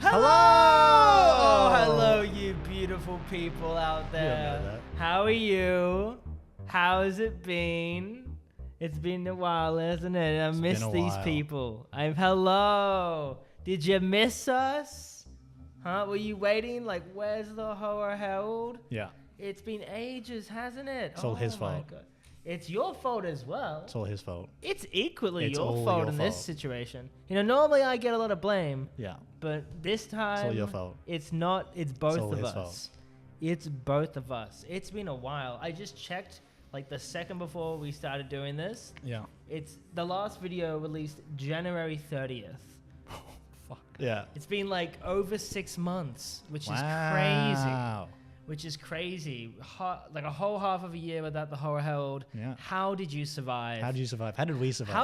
Hello! Oh, hello, you beautiful people out there. You don't know that. How are you? How's it been? It's been a while, hasn't it? I miss these people. Hello. Did you miss us? Huh? Were you waiting? Like, where's the Horror Herald? Yeah. It's been ages, hasn't it? It's all his fault. God. It's your fault as well. It's all his fault. It's equally It's your all fault your in this fault. situation. You know, normally I get a lot of blame. Yeah. But this time, It's all your fault. It's not. It's both all of his us. fault. It's both of us. It's been a while. I just checked, like the second before we started doing this. Yeah. It's the last video released January 30th. Fuck. Yeah. It's been like over 6 months, which is Wow. crazy. Which is crazy. Like a whole half of a year without the Horror Herald. Yeah. How did you survive? How did you survive? How did we survive?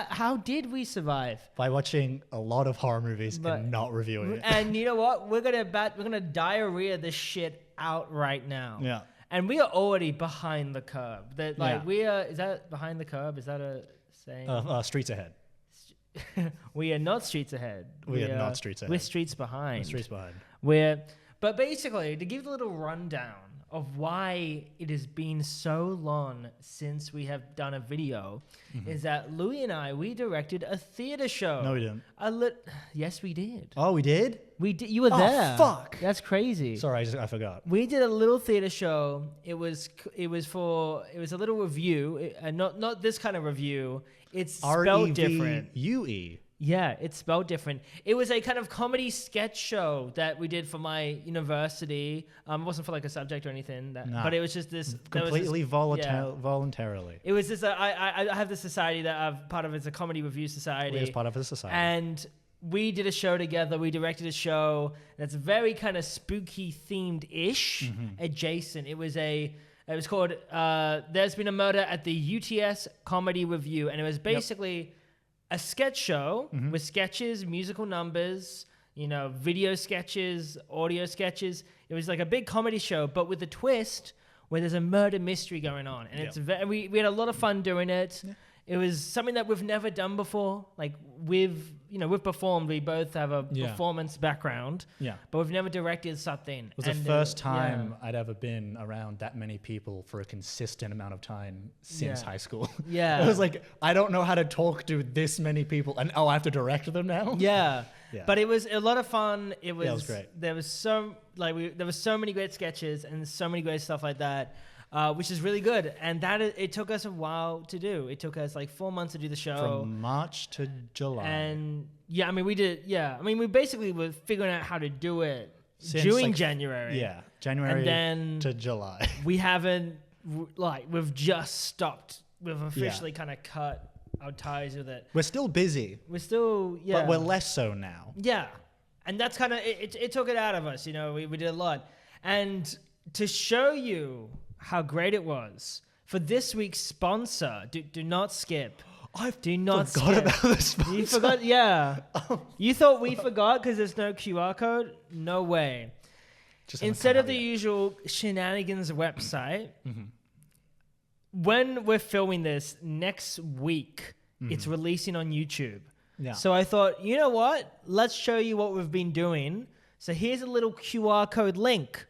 How did we survive? By watching a lot of horror movies and not reviewing it. And you know what? We're gonna diarrhea this shit out right now. Yeah. And we are already behind the curb. That like Yeah. we are. Is that behind the curb? Is that a saying? Streets ahead. We are not streets ahead. We are not streets ahead. We're streets behind. Streets behind. But basically, to give a little rundown of why it has been so long since we have done a video, is that Louis and I, we directed a theater show. No, we didn't. Yes, we did. Oh, we did? We did. You were Oh, there. fuck. That's crazy. Sorry, I forgot. We did a little theater show. It was a little review, not this kind of review. It's spelled different. R-E-V-U-E. Yeah, it's spelled different. It was a kind of comedy sketch show that we did for my university. It wasn't for like a subject or anything, but it was just this Completely voluntarily. It was this. I have this society that I'm part of. It's a comedy review society. We're just part of a society. And we did a show together. We directed a show that's very kind of spooky themed-ish, adjacent. It was called There's Been a Murder at the UTS Comedy Review, and it was basically a sketch show with sketches, musical numbers, video sketches, audio sketches. It was like a big comedy show, but with a twist where there's a murder mystery going on. And we had a lot of fun doing it. Yeah. It was something that we've never done before. Like we've performed. We both have a performance background. Yeah. But we've never directed something. It was the first time I'd ever been around that many people for a consistent amount of time since high school. Yeah. It was like, I don't know how to talk to this many people, and I have to direct them now. Yeah. But it was a lot of fun. It was great. There was so many great sketches and so many great stuff like that. Which is really good, and it took us a while to do. It took us like 4 months to do the show, from March to July. And we basically were figuring out how to do it during January. Yeah, January, and then to July. We haven't we've just stopped. We've officially kind of cut our ties with it. We're still busy. We're still but we're less so now. Yeah, and that's kind of it. Took it out of us. We did a lot, and to show you how great it was for this week's sponsor. Do not skip. I forgot about the sponsor. You forgot? Yeah. You thought we forgot because there's no QR code? No way. Instead of the usual shenanigans website, when we're filming this next week, it's releasing on YouTube. Yeah. So I thought, you know what? Let's show you what we've been doing. So here's a little QR code link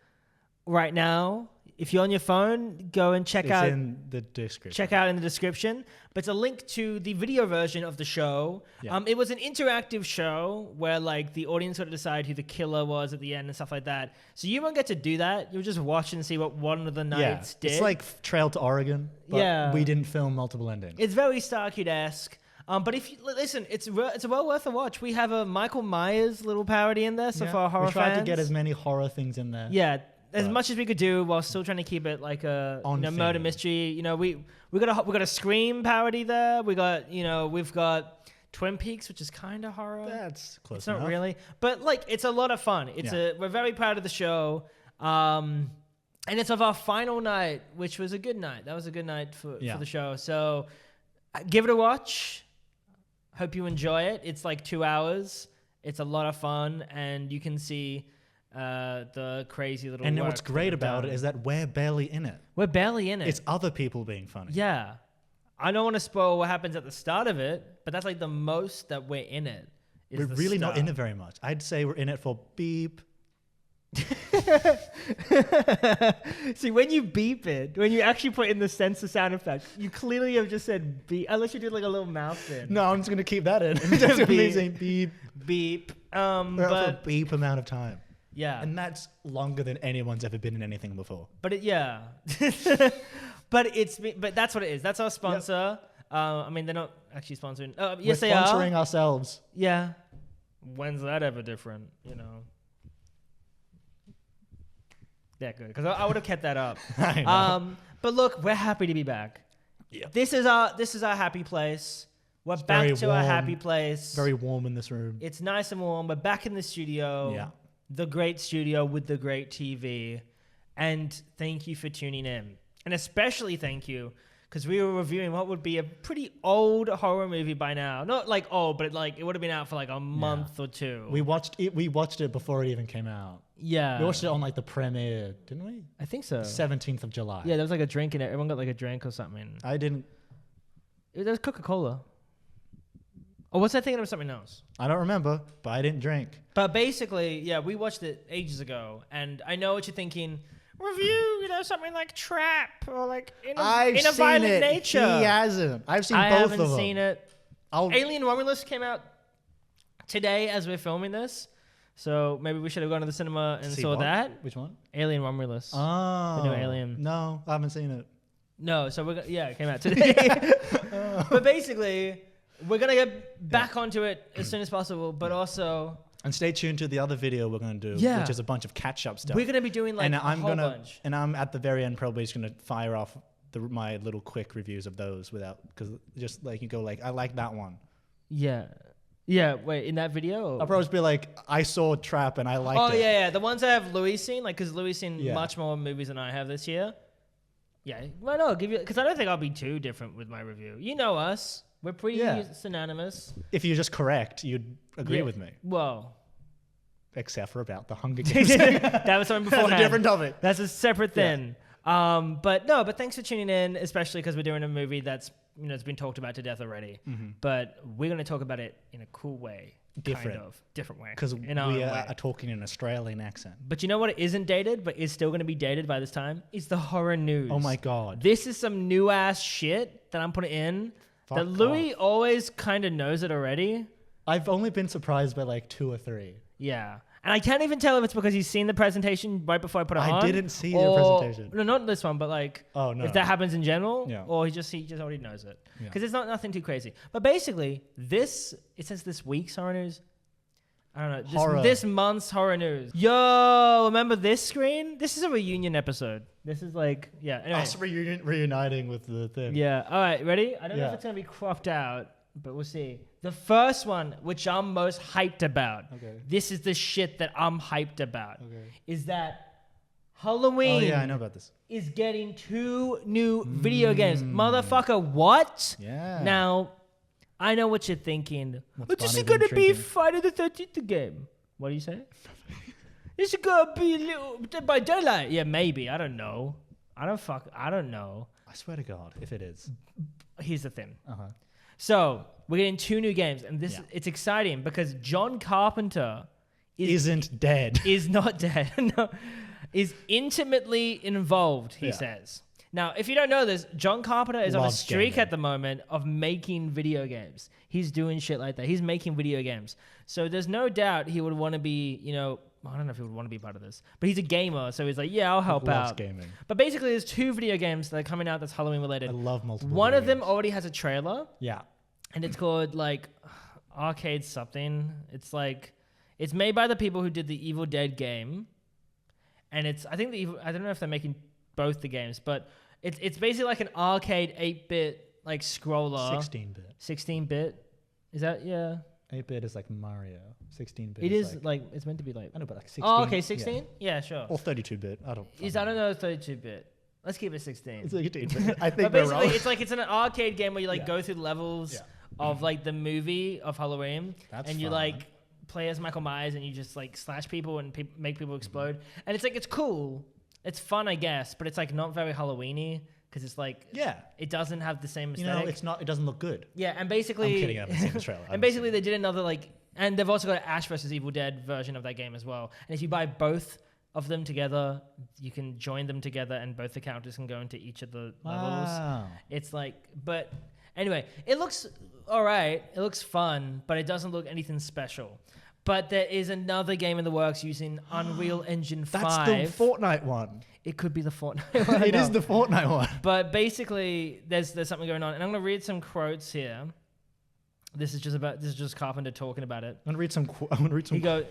right now. If you're on your phone, go and check out in the description. Check out in the description. But it's a link to the video version of the show. Yeah. It was an interactive show where like the audience would decide who the killer was at the end and stuff like that. So you won't get to do that. You'll just watch and see what one of the knights did. It's like Trail to Oregon, but we didn't film multiple endings. It's very Starkey-esque. But if you listen, it's well worth a watch. We have a Michael Myers little parody in there, so for horror fans. We tried to get as many horror things in there. Yeah. As much as we could do while still trying to keep it like a murder mystery. We got a Scream parody there. We got we've got Twin Peaks, which is kind of horror. That's close. It's not really, but like it's a lot of fun. We're very proud of the show, and it's of our final night, which was a good night. That was a good night for the show. So give it a watch. Hope you enjoy it. It's like 2 hours. It's a lot of fun, and you can see the crazy little. And what's great about it is that we're barely in it. We're barely in it. It's other people being funny. Yeah. I don't want to spoil what happens at the start of it, but that's like the most that we're in it. We're really not in it very much. I'd say we're in it for beep. See, when you beep it, when you actually put in the sensor sound effect, you clearly have just said beep, unless you did like a little mouth thing. No, I'm just gonna keep that in. Just amazing beep, beep. We're But for a beep amount of time, yeah, and that's longer than anyone's ever been in anything before. but but that's what it is. That's our sponsor. I mean, they're not actually sponsoring. Yes, We're they are. sponsoring ourselves. Yeah. When's that ever different? Yeah, good. Because I would have kept that up. I know. But look, we're happy to be back. Yeah. This is our happy place. We're It's back very to our warm. happy place. Very warm in this room. It's nice and warm. We're back in the studio. Yeah. The great studio with the great TV. And thank you for tuning in. And especially thank you because we were reviewing what would be a pretty old horror movie by now. Not like old, but like it would have been out for like a month or two. We watched it before it even came out. Yeah. We watched it on like the premiere, didn't we? I think so. 17th of July. Yeah, there was like a drink in it. Everyone got like a drink or something. I didn't. There was Coca-Cola. Or was I thinking of something else? I don't remember, but I didn't drink. But basically, yeah, we watched it ages ago. And I know what you're thinking. Review, something like Trap or like in a Violent Nature. He hasn't. I've seen I both of them. haven't seen it. I'll Alien Romulus came out today as we're filming this. So maybe we should have gone to the cinema and see saw what? that. Which one? Alien Romulus. Oh. The new Alien. No, I haven't seen it. No, so it came out today. But basically, we're going to get back onto it as soon as possible, but also... And stay tuned to the other video we're going to do, which is a bunch of catch-up stuff. We're going to be doing like and a whole bunch. And I'm at the very end probably just going to fire off my little quick reviews of those because just like you go like, I like that one. Yeah. Yeah, wait, in that video? I'll probably just be like, I saw Trap and I liked it. Oh, yeah. The ones I have Louis seen, like, because Louis seen much more movies than I have this year. Yeah, why not? I'll give you, because I don't think I'll be too different with my review. You know us. We're pretty synonymous. If you're just correct, you'd agree with me. Well. Except for about the Hunger Games. That was something beforehand. That's a different topic. That's a separate thing. But thanks for tuning in, especially because we're doing a movie that's, it's been talked about to death already. Mm-hmm. But we're going to talk about it in a cool way. Different way. Because we are talking in an Australian accent. But you know what isn't dated, but is still going to be dated by this time? Is the horror news. Oh my God. This is some new ass shit that I'm putting in. That Louis always kind of knows it already. I've only been surprised by like 2 or 3. Yeah. And I can't even tell if it's because he's seen the presentation right before I put it on. I didn't see your presentation. No, not this one, but like if that happens in general, or he just already knows it. Because it's nothing too crazy. But basically, it says this week's horror news. I don't know. This month's horror news. Yo, remember this screen? This is a reunion episode. This is like, anyway. Us reuniting with the thing. Yeah. All right, ready? I don't know if it's going to be cropped out, but we'll see. The first one, which I'm most hyped about, this is the shit that I'm hyped about, is that Halloween I know about this. is getting 2 new video games. Motherfucker, what? Yeah. Now, I know what you're thinking. This is going to be Friday the 13th game. What do you say? This is going to be a little Dead by Daylight. Yeah, maybe. I don't know. I don't know. I swear to God, if it is. Here's the thing. So, we're getting 2 new games, and it's exciting because John Carpenter isn't dead. Is not dead. No. Is intimately involved, he says. Now, if you don't know this, John Carpenter is on a streak at the moment of making video games. He's doing shit like that. He's making video games. So there's no doubt he would want to be, I don't know if he would want to be part of this, but he's a gamer, so he's like, I'll help out. Gaming. But basically, there's 2 video games that are coming out that's Halloween related. I love multiple. One of them already has a trailer. Yeah. And it's called like Arcade something. It's made by the people who did the Evil Dead game, and I don't know if they're making both the games, but it's basically like an arcade 8-bit like scroller. 16-bit. 16-bit. Is that 8-bit is like Mario. 16-bit. It is like it's meant to be like. I know, but like 16. Oh, okay, 16. Yeah, sure. Or 32-bit. I don't know 32-bit. Let's keep it 16. It's 16-bit. I think but basically, it's an arcade game where you go through levels of like the movie of Halloween, and you like play as Michael Myers, and you just like slash people and make people explode, and it's cool, it's fun, I guess, but it's like not very Halloweeny because it's like it doesn't have the same aesthetic. It doesn't look good. Yeah, and basically I'm kidding. I haven't seen the trailer. And basically, they did another like And they've also got an Ash vs. Evil Dead version of that game as well. And if you buy both of them together, you can join them together and both the characters can go into each of the levels. It's like, but anyway, it looks all right. It looks fun, but it doesn't look anything special. But there is another game in the works using Unreal Engine 5. That's the Fortnite one. It could be the Fortnite one. It is the Fortnite one. But basically, there's something going on. And I'm going to read some quotes here. This is just Carpenter talking about it. I'm going to read some He goes...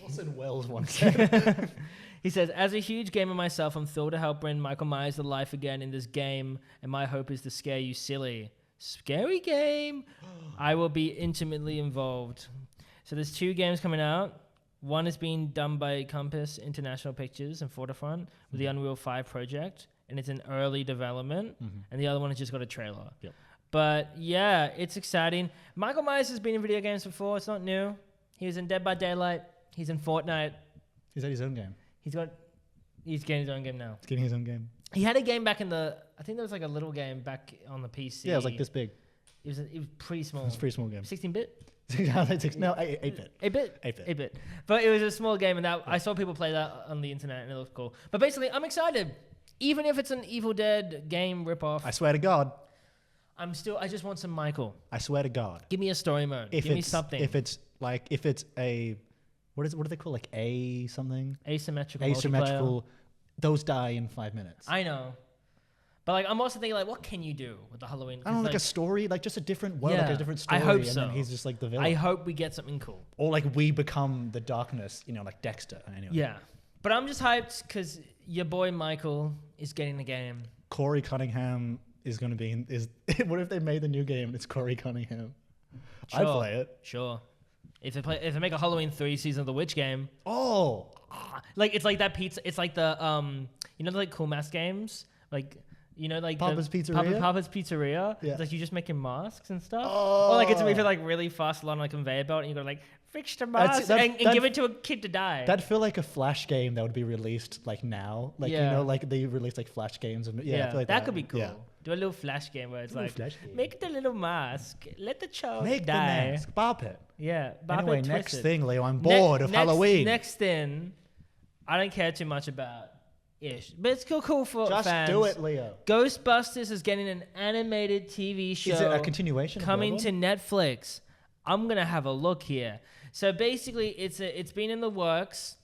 Orson Welles once. He says, as a huge gamer myself, I'm thrilled to help bring Michael Myers to life again in this game, and my hope is to scare you silly. Scary game? I will be intimately involved. So there's 2 games coming out. One is being done by Compass International Pictures and Fortifront with the Unreal 5 project, and it's in early development, and the other one has just got a trailer. Yep. But yeah, it's exciting. Michael Myers has been in video games before. It's not new. He was in Dead by Daylight. He's in Fortnite. He's at his own game. He's getting his own game now. He's getting his own game. He had a game back in I think there was like a little game back on the PC. Yeah, it was like this big. It was pretty small. It was a pretty small game. 16-bit? No, 8-bit. 8-bit? 8-bit. But it was a small game, and I saw people play that on the internet, and it looked cool. But basically, I'm excited. Even if it's an Evil Dead game ripoff. I swear to God. I just want some Michael. I swear to God. Give me a story mode. Give me something. If it's a, what do they call, like a something? Asymmetrical. Those die in 5 minutes. I know. But like, I'm also thinking like, what can you do with the Halloween? I don't know, like a story, like just a different world, like a different story. I hope so. And then he's just like the villain. I hope we get something cool. Or like we become the darkness, like Dexter. Anyway. Yeah. But I'm just hyped because your boy Michael is getting the game. Corey Cunningham is going to be what if they made the new game and it's Corey Cunningham? Sure. I'd play it. Sure. If they make a Halloween 3 Season of the Witch game. Oh. Like it's like that pizza. It's like the like Cool Mask games, like like Papa's Pizzeria. Papa's Pizzeria. Yeah. It's like you just making masks and stuff. Oh. Or like it's like really fast along like a conveyor belt, and you go like fix the mask and give it to a kid to die. That'd feel like a Flash game that would be released like now, like like they release like Flash games and I feel like that could be cool. Yeah. Do a little Flash game where it's like make the little mask, let the child make die. the mask, bop it. Yeah. Bop anyway, it, next twist thing, Leo. I'm bored of Halloween. Next thing, I don't care too much about. Ish. But it's cool for Just fans. do it, Leo. Ghostbusters is getting an animated TV show. Is it a continuation? Coming to Netflix. I'm gonna have a look here. So basically, it's been in the works,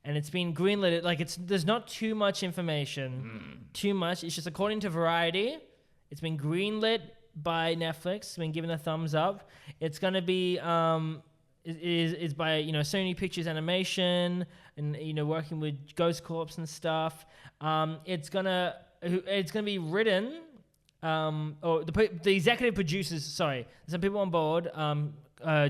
and it's been greenlit. Like there's not too much information. Too much. It's just according to Variety. It's been greenlit by Netflix. It's been given a thumbs up. It's gonna be is by Sony Pictures Animation and working with Ghost Corps and stuff. It's gonna be written or the executive producers. Sorry, there's some people on board.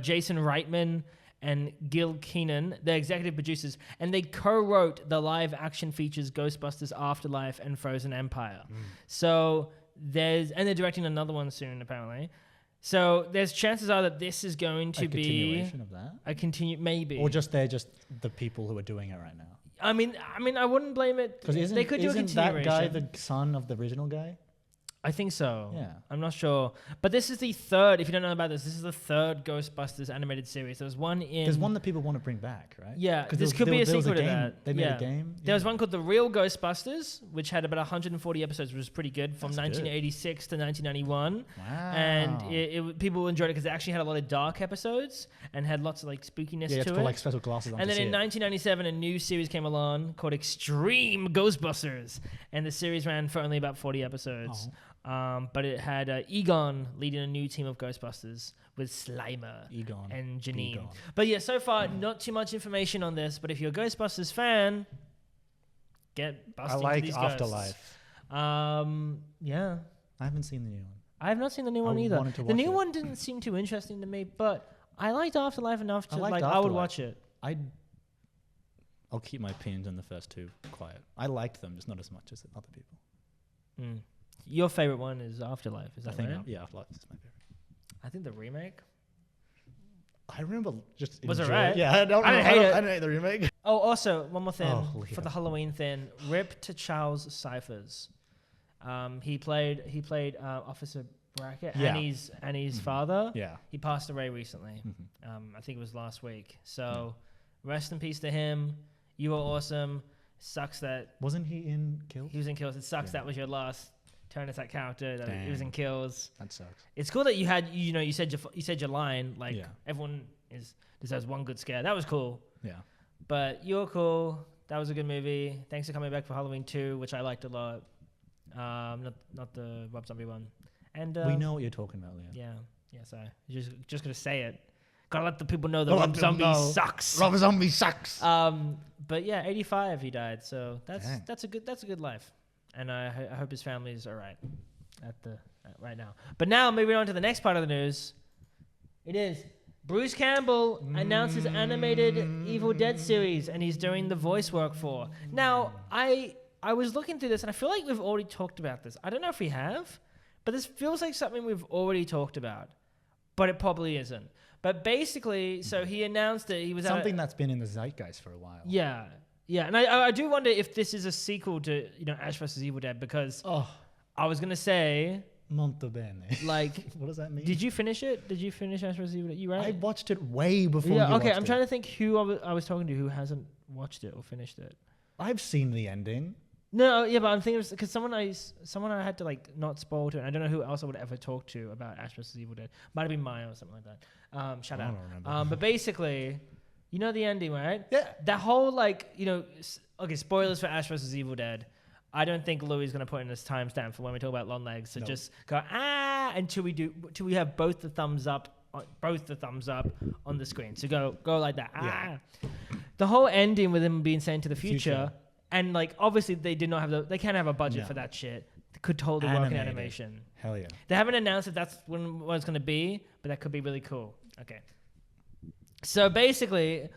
Jason Reitman and Gil Keenan, they're executive producers, and they co-wrote the live action features Ghostbusters Afterlife and Frozen Empire. So they're directing another one soon apparently. So there's chances are that this is going to be a continuation of that. Maybe, or they're just the people who are doing it right now. I mean, I wouldn't blame it because they could do a continuation. That guy the son of the original guy? I think so. Yeah. I'm not sure. But this is the third, if you don't know about this is the third Ghostbusters animated series. There's one There's one that people want to bring back, right? Yeah, this could be a sequel to that. They made a game. There was one called The Real Ghostbusters, which had about 140 episodes, which was pretty good, from 1986 to 1991. Wow. And people enjoyed it because it actually had a lot of dark episodes and had lots of like spookiness to it. Put like special glasses on. And then in 1997, a new series came along called Extreme Ghostbusters. And the series ran for only about 40 episodes. Oh. But it had Egon leading a new team of Ghostbusters with Slimer and Janine. Egon. But yeah, so far, not too much information on this. But if you're a Ghostbusters fan, get busting into these Afterlife. Ghosts. Yeah. I haven't seen the new one. I have not seen the new one either. The new one didn't seem too interesting to me, but I liked Afterlife enough to I would watch it. I'll keep my opinions on the first two quiet. I liked them, just not as much as other people. Mm. Your favorite one is Afterlife, is that right? Afterlife is my favorite. I think the remake. I remember just. Was it right? Yeah, I don't hate the remake. Oh, also one more thing for the Halloween thing. Rip to Charles Cyphers. He played Officer. bracket. Yeah. Annie's father. Yeah. He passed away recently. I think it was last week. So rest in peace to him. You were awesome. Sucks that Wasn't he in Kills? he was in Kills. It sucks that was your last turn as that character. That he was in Kills. That sucks. It's cool that you had you said your line like everyone deserves one good scare. That was cool. Yeah. But you're cool. That was a good movie. Thanks for coming back for Halloween 2, which I liked a lot. Not the Rob Zombie one. And we know what you're talking about, Liam. Yeah. So just gonna say it. Gotta let the people know that Rob Zombie sucks. Rob Zombie sucks. But yeah, 85 he died. So that's a good life. And I hope his family's all right right now. But now moving on to the next part of the news. It is Bruce Campbell announced his animated Evil Dead series, and he's doing the voice work for. Now, I was looking through this, and I feel like we've already talked about this. I don't know if we have, but this feels like something we've already talked about, but it probably isn't. But basically, so he announced that he was something that's been in the zeitgeist for a while. Yeah, and I do wonder if this is a sequel to Ash vs. Evil Dead, because I was gonna say. Molto bene. Like, what does that mean? Did you finish it? Did you finish Ash vs. Evil Dead? You right? I watched it way before you watched it. I'm trying to think who I was talking to who hasn't watched it or finished it. I've seen the ending. No, yeah, but I'm thinking because someone I had to like not spoil to, and I don't know who else I would ever talk to about Ash vs. Evil Dead. Might have been Maya or something like that. Shout out. I don't remember. But basically, you know the ending, right? Yeah. That whole okay, spoilers for Ash vs. Evil Dead. I don't think Louis is going to put in this timestamp for when we talk about Longlegs. So just go until we have both the thumbs up on the screen. So go like that. Yeah. The whole ending with him being sent to the future. And like obviously they can't have a budget for that shit. They could totally work in animation. Hell yeah. They haven't announced if that's what it's going to be, but that could be really cool. Okay. So basically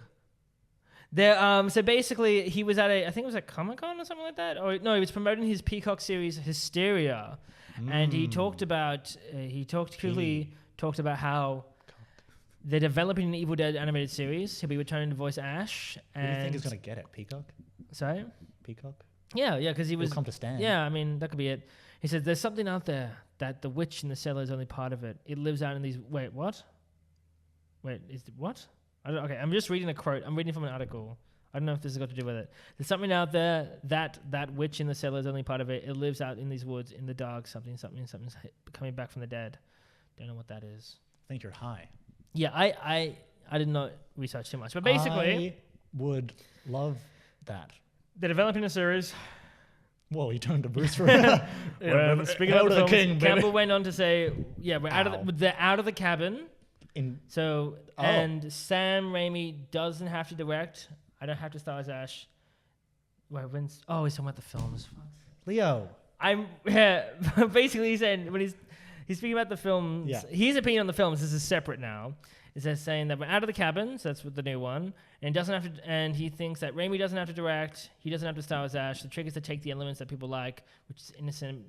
he was at I think it was at Comic-Con or something like that. Or no, he was promoting his Peacock series Hysteria. And he talked about how they're developing an Evil Dead animated series. He'll be returning to voice Ash. What do you think he's going to get it? Peacock? Sorry? Peacock? Yeah, because he was... He'll come to Stan. Yeah, I mean, that could be it. He says, there's something out there that the witch in the cellar is only part of it. It lives out in these... Wait, what? What? Okay, I'm just reading a quote. I'm reading from an article. I don't know if this has got to do with it. There's something out there that witch in the cellar is only part of it. It lives out in these woods, in the dark, something's coming back from the dead. Don't know what that is. I think you're high. Yeah, I did not research too much. But basically... I would love that. They're developing a series. Whoa, you turned to Bruce for a speaking of the films, Campbell went on to say, we're they're out of the cabin. And Sam Raimi doesn't have to direct. I don't have to star as Ash. He's talking about the films. Leo. Basically he's saying when he's speaking about the films, his opinion on the films, this is separate now. Is saying that we're out of the cabin, so that's with the new one, and doesn't have to. And he thinks that Raimi doesn't have to direct. He doesn't have to star as Ash. The trick is to take the elements that people like, which is innocent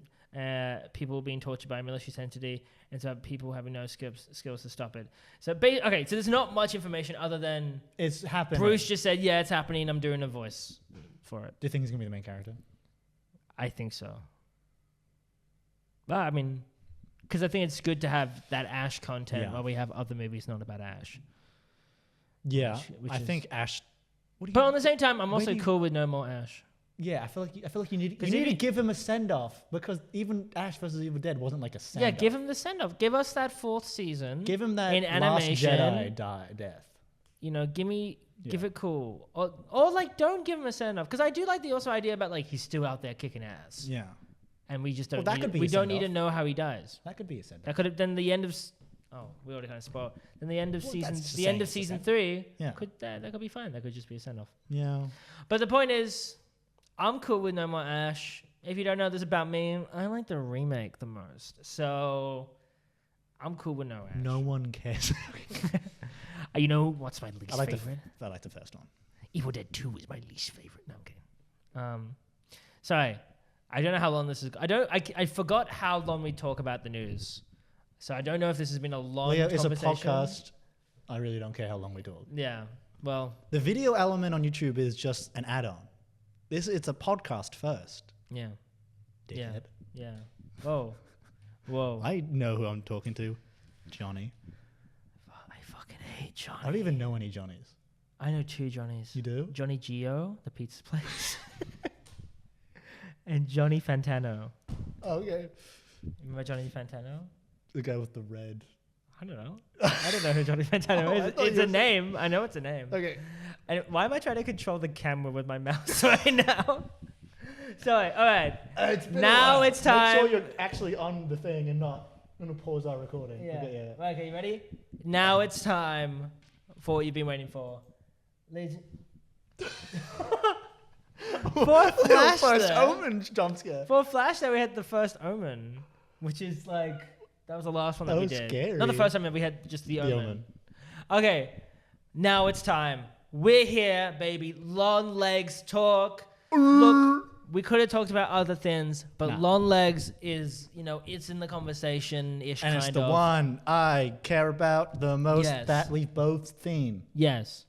people being tortured by a malicious entity, and so people having no skills to stop it. So so there's not much information other than it's happening. Bruce just said, "Yeah, it's happening. I'm doing a voice for it." Do you think he's gonna be the main character? I think so. But I mean. Because I think it's good to have that Ash content while we have other movies not about Ash. Yeah, I think Ash. But on the same time, I'm also cool with no more Ash. Yeah, I feel like you need to give him a send off, because even Ash vs. Evil Dead wasn't like a send off. Yeah, give him the send off. Give us that fourth season. Give him that in animation. Last Jedi death. Give it cool, or like don't give him a send off, because I do like the also idea about like he's still out there kicking ass. Yeah. And we just don't. We don't need to know how he dies. That could be a send-off. That could have done the end of. We already kind of spoiled. Then the end of season. The end of season 3. Yeah. That could be fine. That could just be a send-off. Yeah. But the point is, I'm cool with no more Ash. If you don't know this about me, I like the remake the most. So, I'm cool with no Ash. No one cares. You know what's my least favorite? I like the first one. Evil Dead 2 is my least favorite. No, okay. Sorry. I don't know how long this is. I forgot how long we talk about the news. So I don't know if this has been a long conversation. It's a podcast. I really don't care how long we talk. Yeah. Well. The video element on YouTube is just an add-on. It's a podcast first. Yeah. Dickhead. Yeah. Whoa. Whoa. I know who I'm talking to. Johnny. I fucking hate Johnny. I don't even know any Johnnies. I know 2 Johnnies. You do? Johnny Gio, the pizza place. And Johnny Fantano. Oh, okay. Remember Johnny Fantano? The guy with the red. I don't know. I don't know who Johnny Fantano is. It's a name. I know it's a name. Okay. And why am I trying to control the camera with my mouse right now? Sorry. All right. Now it's time. Make sure you're actually on the thing and not. I'm going to pause our recording. Yeah. Okay, Okay, you ready? Now it's time for what you've been waiting for. Ladies. For Flash, first Omen jump scare. For Flash, we had the first Omen, which is like that was the last one that we did. Scary. Not the first Omen, we had just the Omen. Okay, now it's time. We're here, baby. Longlegs talk. Look, we could have talked about other things, but Longlegs is, it's in the conversation-ish kind of. And it's the one I care about the most that we've both seen. Yes.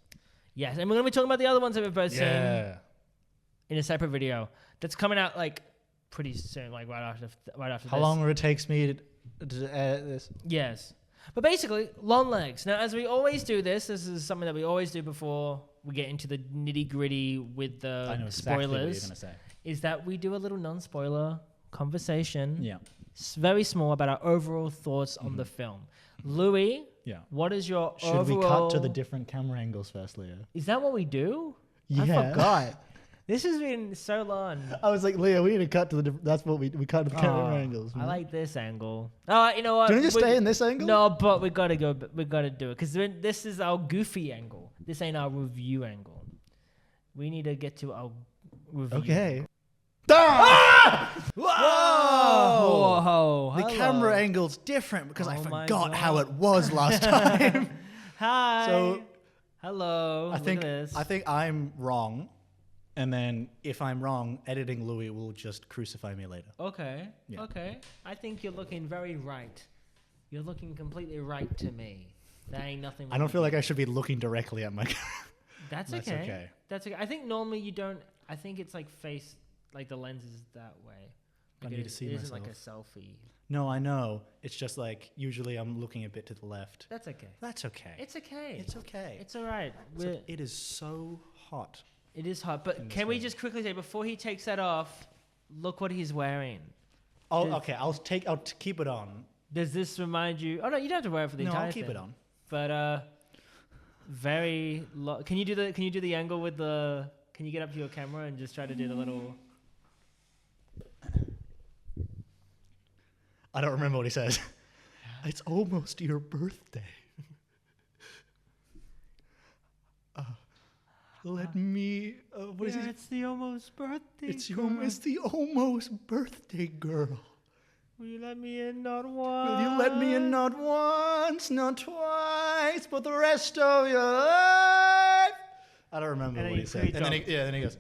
Yes, and we're going to be talking about the other ones that we've both seen in a separate video that's coming out like pretty soon, like right after this. How long will it take me to edit this? Yes. But basically, Longlegs. Now, as we always do this is something that we always do before we get into the nitty-gritty with the I know exactly spoilers. What you're gonna say. Is that we do a little non-spoiler conversation. Yeah. It's very small about our overall thoughts on the film. Louis, what is your overall... Should we cut to the different camera angles first, Leo? Is that what we do? Yeah. I forgot. This has been so long. I was like, Leo, we need to cut to the different... That's what we cut to the camera angles. Man. I like this angle. Oh, you know what? Do you want to just stay in this angle? No, but we got to do it because this is our goofy angle. This ain't our review angle. We need to get to our review. Okay. Ah! Whoa! Whoa! The camera angle's different because I forgot how it was last time. Hi. So, hello. I think I'm wrong, and then if I'm wrong, editing Louis will just crucify me later. Okay. Yeah. Okay. I think you're looking very right. You're looking completely right to me. There ain't nothing. I don't feel like I should be looking directly at my. That's okay. That's okay. I think normally you don't. I think it's like face. Like the lens is that way. Like I need to see myself. It isn't like a selfie. No, I know. It's just like usually I'm looking a bit to the left. That's okay. That's okay. It's okay. It's okay. It's all right. It is so hot. It is hot. But can we just quickly say before he takes that off, look what he's wearing. Oh, okay. I'll keep it on. Does this remind you? Oh no, you don't have to wear it for the entire thing. No, I'll keep it on. But can you do the angle with the? Can you get up to your camera and just try to do the little? I don't remember what he says. It's almost your birthday. Let me. What is it? It's the almost birthday. It's the almost birthday girl. Will you let me in not once? Will you let me in not once, not twice, but the rest of your life? I don't remember what he said. And then he goes.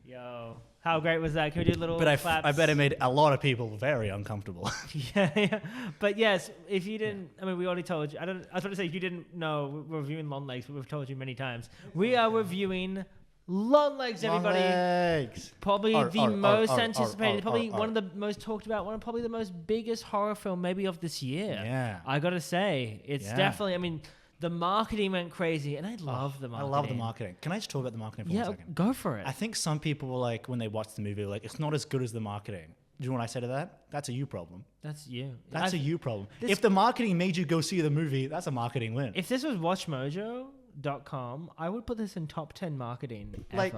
Yo. How great was that? Can we do little claps? I bet it made a lot of people very uncomfortable. yeah. But yes, if you didn't, I mean, we already told you. I was about to say, if you didn't know, we're reviewing Longlegs, but we've told you many times. We are reviewing Longlegs, everybody. Longlegs. Probably the most anticipated, probably one of the most talked about, probably the most biggest horror film maybe of this year. Yeah. I got to say, it's definitely, I mean, the marketing went crazy, and I love the marketing. I love the marketing. Can I just talk about the marketing for 1 second? Yeah, go for it. I think some people were like, when they watched the movie, like, it's not as good as the marketing. Do you know what I say to that? That's a you problem. That's you. That's a you problem. If the marketing made you go see the movie, that's a marketing win. If this was WatchMojo.com, I would put this in top 10 marketing ever. Like,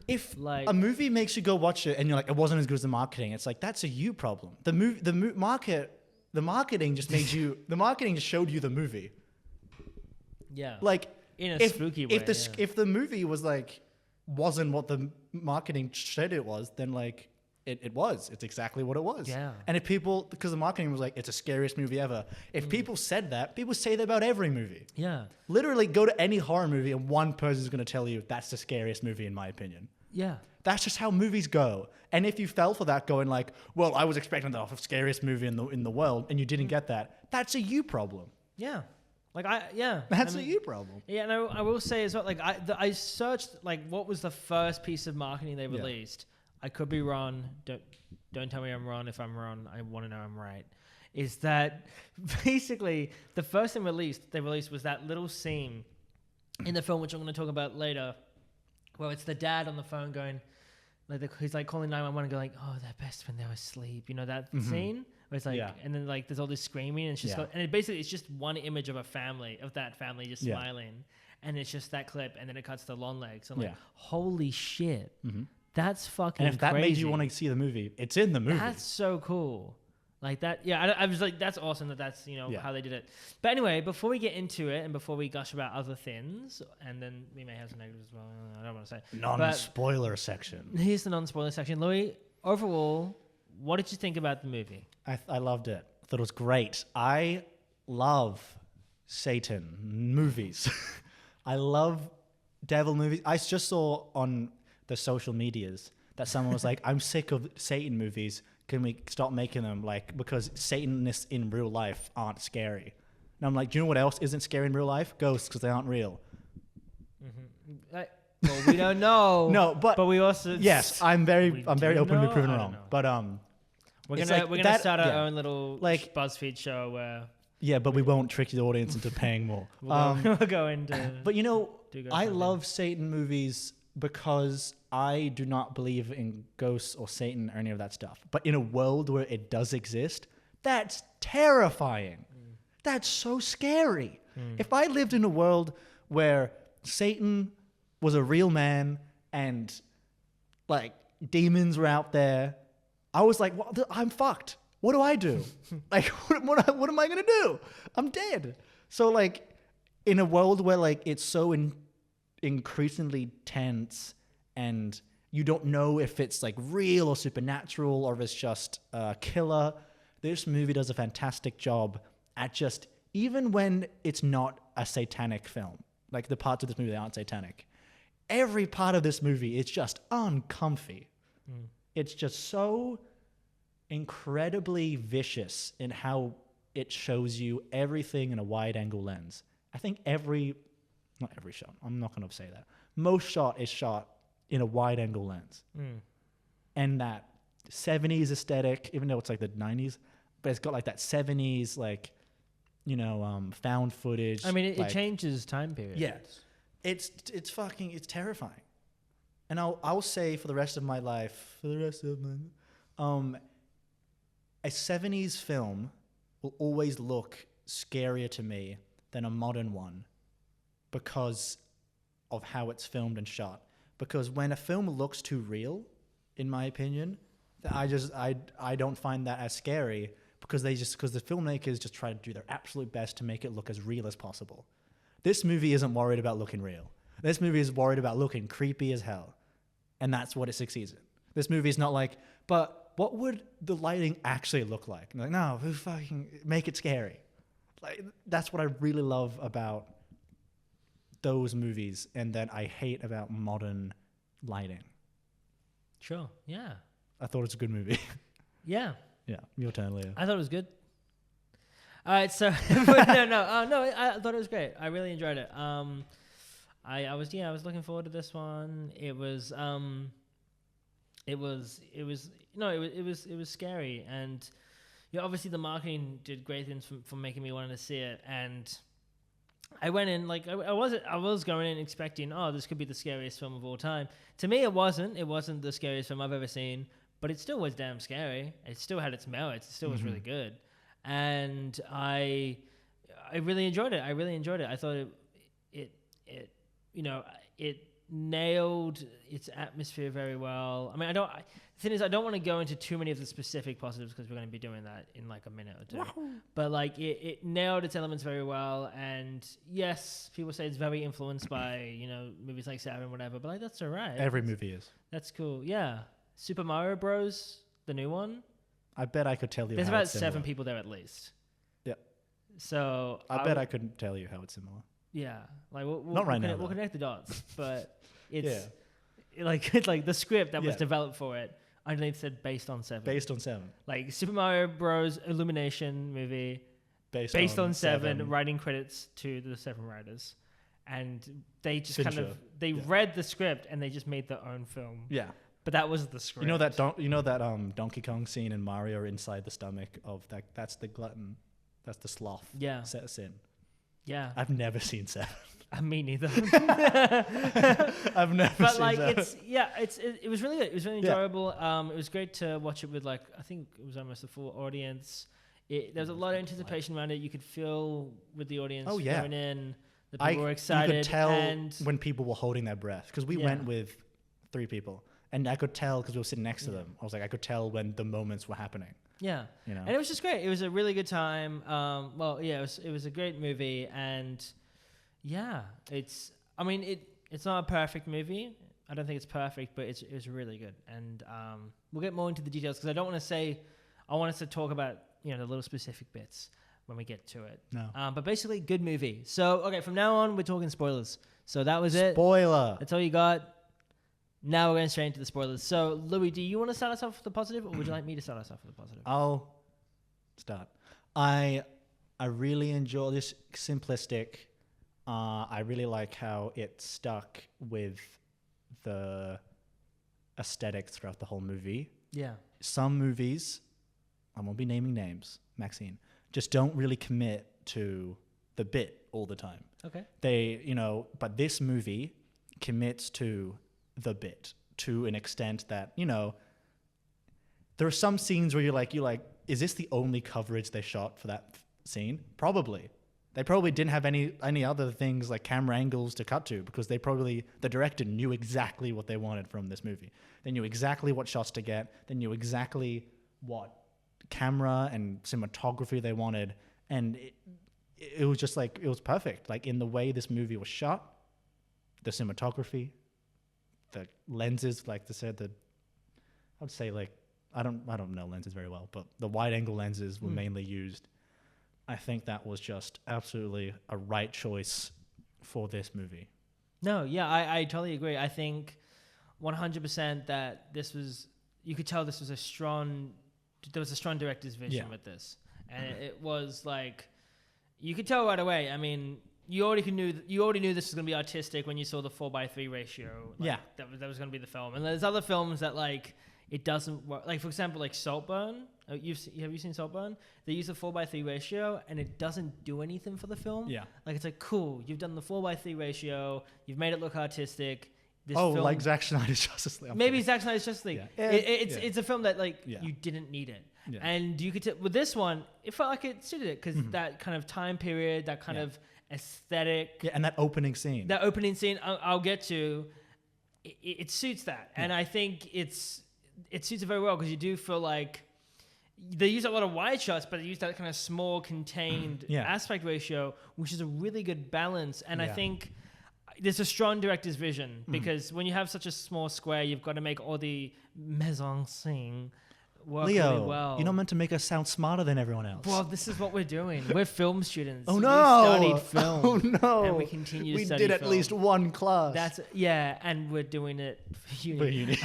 if a movie makes you go watch it and you're like, it wasn't as good as the marketing, it's like, that's a you problem. The marketing just made you, the marketing just showed you the movie. Yeah. Like, in a spooky way. If the movie was like, wasn't what the marketing said it was, then like, it was. It's exactly what it was. Yeah. And if people, because the marketing was like, it's the scariest movie ever. If people said that, people say that about every movie. Yeah. Literally go to any horror movie and one person is going to tell you that's the scariest movie in my opinion. Yeah. That's just how movies go. And if you fell for that going like, well, I was expecting the scariest movie in the world and you didn't get that, that's a you problem. Yeah. That's a you problem. Yeah, and I will say as well, like I searched like what was the first piece of marketing they released. I could be wrong. don't tell me I'm wrong. If I'm wrong, I want to know I'm right. Is that basically the first thing they released was that little scene in the film, which I'm going to talk about later, where it's the dad on the phone going, he's like calling 911 and going like, oh, they're best when they're asleep. You know that scene? Where it's like, and then like there's all this screaming and it's just, it's just one image of that family just smiling. And it's just that clip, and then it cuts to Longlegs. I'm like, holy shit. That's fucking And if that crazy. made you want to see the movie, it's in the movie. That's so cool. Like that, I was like, that's awesome that's, how they did it. But anyway, before we get into it and before we gush about other things, and then we may have some negatives as well, I don't want to say. Non-spoiler section. Here's the non-spoiler section. Louis, overall, what did you think about the movie? I loved it. I thought it was great. I love Satan movies. I love devil movies. I just saw on the social medias that someone was like, I'm sick of Satan movies. Can we stop making them? Like, because Satanists in real life aren't scary. And I'm like, do you know what else isn't scary in real life? Ghosts, because they aren't real. Well, we don't know. No, but we also I'm very open to be proven wrong. But we're gonna start our own little BuzzFeed show where but we won't trick the audience into paying more. We'll go into. But I love Satan movies because I do not believe in ghosts or Satan or any of that stuff. But in a world where it does exist, that's terrifying. That's so scary. If I lived in a world where Satan was a real man and like demons were out there, I was like, well, I'm fucked. What do I do? Like, what am I going to do? I'm dead. So like in a world where like it's so increasingly tense and you don't know if it's like real or supernatural or if it's just a killer, this movie does a fantastic job at just, even when it's not a satanic film, like the parts of this movie that aren't satanic, every part of this movie is just uncomfy. It's just so incredibly vicious in how it shows you everything in a wide angle lens. I think not every shot, I'm not going to say that. Most shot is shot in a wide angle lens. And that 70s aesthetic, even though it's like the 90s, but it's got like that 70s, like, found footage. I mean, it changes time periods. Yeah. It's terrifying. And I'll say for the rest of my life, a 70s film will always look scarier to me than a modern one because of how it's filmed and shot. Because when a film looks too real, in my opinion, I don't find that as scary because the filmmakers just try to do their absolute best to make it look as real as possible. This movie isn't worried about looking real. This movie is worried about looking creepy as hell. And that's what it succeeds in. This movie is not like, but what would the lighting actually look like? And like, no, make it scary. Like, that's what I really love about those movies and that I hate about modern lighting. Sure, yeah. I thought it was a good movie. Yeah. Yeah, your turn, Leo. I thought it was good. All right, so I thought it was great. I really enjoyed it. I was looking forward to this one. It was scary, and obviously the marketing did great things for making me want to see it. And I went in like I was going in expecting, this could be the scariest film of all time. To me, it wasn't. It wasn't the scariest film I've ever seen, but it still was damn scary. It still had its merits. It still was really good, and I really enjoyed it. I thought it nailed its atmosphere very well. I mean, the thing is, I don't want to go into too many of the specific positives because we're going to be doing that in like a minute or two. Wow. But like it nailed its elements very well. And yes, people say it's very influenced by, movies like Saturn and whatever, but like, that's all right. Every movie is. That's cool. Yeah. Super Mario Bros., the new one. I bet I could tell you There's about 7 people there at least. Yeah. So I bet I couldn't tell you how it's similar. Yeah, like we'll connect the dots, but it's it's like the script that was developed for it underneath said based on 7. Based on 7. Like Super Mario Bros. Illumination movie based on 7. Writing credits to the 7 writers, and they just read the script and they just made their own film. Yeah, but that was the script. You know that Donkey Kong scene in Mario inside the stomach of that. That's the glutton. That's the sloth. Yeah. Set us in. Yeah. I've never seen Seven. Me neither. I've never but seen like Seven. it was really good. It was really enjoyable. It was great to watch it with I think it was almost a full audience. There was a lot of anticipation around it. You could feel with the audience going in that people were excited. You could tell when people were holding their breath because we went with 3 people, and I could tell because we were sitting next to them. I was like, I could tell when the moments were happening. Yeah, and it was just great. It was a really good time. It was a great movie, and it's not a perfect movie. I don't think it's perfect, but it was really good. And we'll get more into the details because I don't want to say. I want us to talk about the little specific bits when we get to it. No. But basically, good movie. So okay, from now on, we're talking spoilers. So that was it. Spoiler. That's all you got. Now we're going straight into the spoilers. So, Louis, do you want to start us off with the positive, or would you like me to start us off with the positive? I'll start. I really enjoy this simplistic. I really like how it stuck with the aesthetic throughout the whole movie. Yeah. Some movies, I won't be naming names, Maxine, just don't really commit to the bit all the time. Okay. But this movie commits to the bit to an extent that, there are some scenes where you're like, is this the only coverage they shot for that scene? Probably. They probably didn't have any other things like camera angles to cut to because the director knew exactly what they wanted from this movie. They knew exactly what shots to get. They knew exactly what camera and cinematography they wanted. And it was just it was perfect. Like in the way this movie was shot, the cinematography, the lenses, like they said, I would say I don't know lenses very well, but the wide angle lenses were mainly used. I think that was just absolutely a right choice for this movie. No, yeah, I totally agree. I think 100% that you could tell there was a strong director's vision with this. And it was you could tell right away. I mean, you already knew this was going to be artistic when you saw the 4:3 ratio. That was going to be the film. And there's other films that it doesn't work. Like for example, Saltburn. Have you seen Saltburn? They use the 4:3 ratio, and it doesn't do anything for the film. Yeah. It's cool. You've done the 4:3 ratio. You've made it look artistic. This film, like Zack Snyder's Justice League. Maybe Zack Snyder's Justice League. Yeah. It's a film that you didn't need it. Yeah. And you could with this one, it felt like it suited it because that kind of time period, that kind of aesthetic. Yeah, and that opening scene. I'll get to. It suits that, and I think it suits it very well because you do feel like they use a lot of wide shots, but they use that kind of small, contained aspect ratio, which is a really good balance. And I think there's a strong director's vision because when you have such a small square, you've got to make all the mise en scene work really well. You're not meant to make us sound smarter than everyone else. Well, this is what we're doing. We're film students. Oh no! We studied film. Oh no! And we continue to study film. We did at least one class. And we're doing it for uni.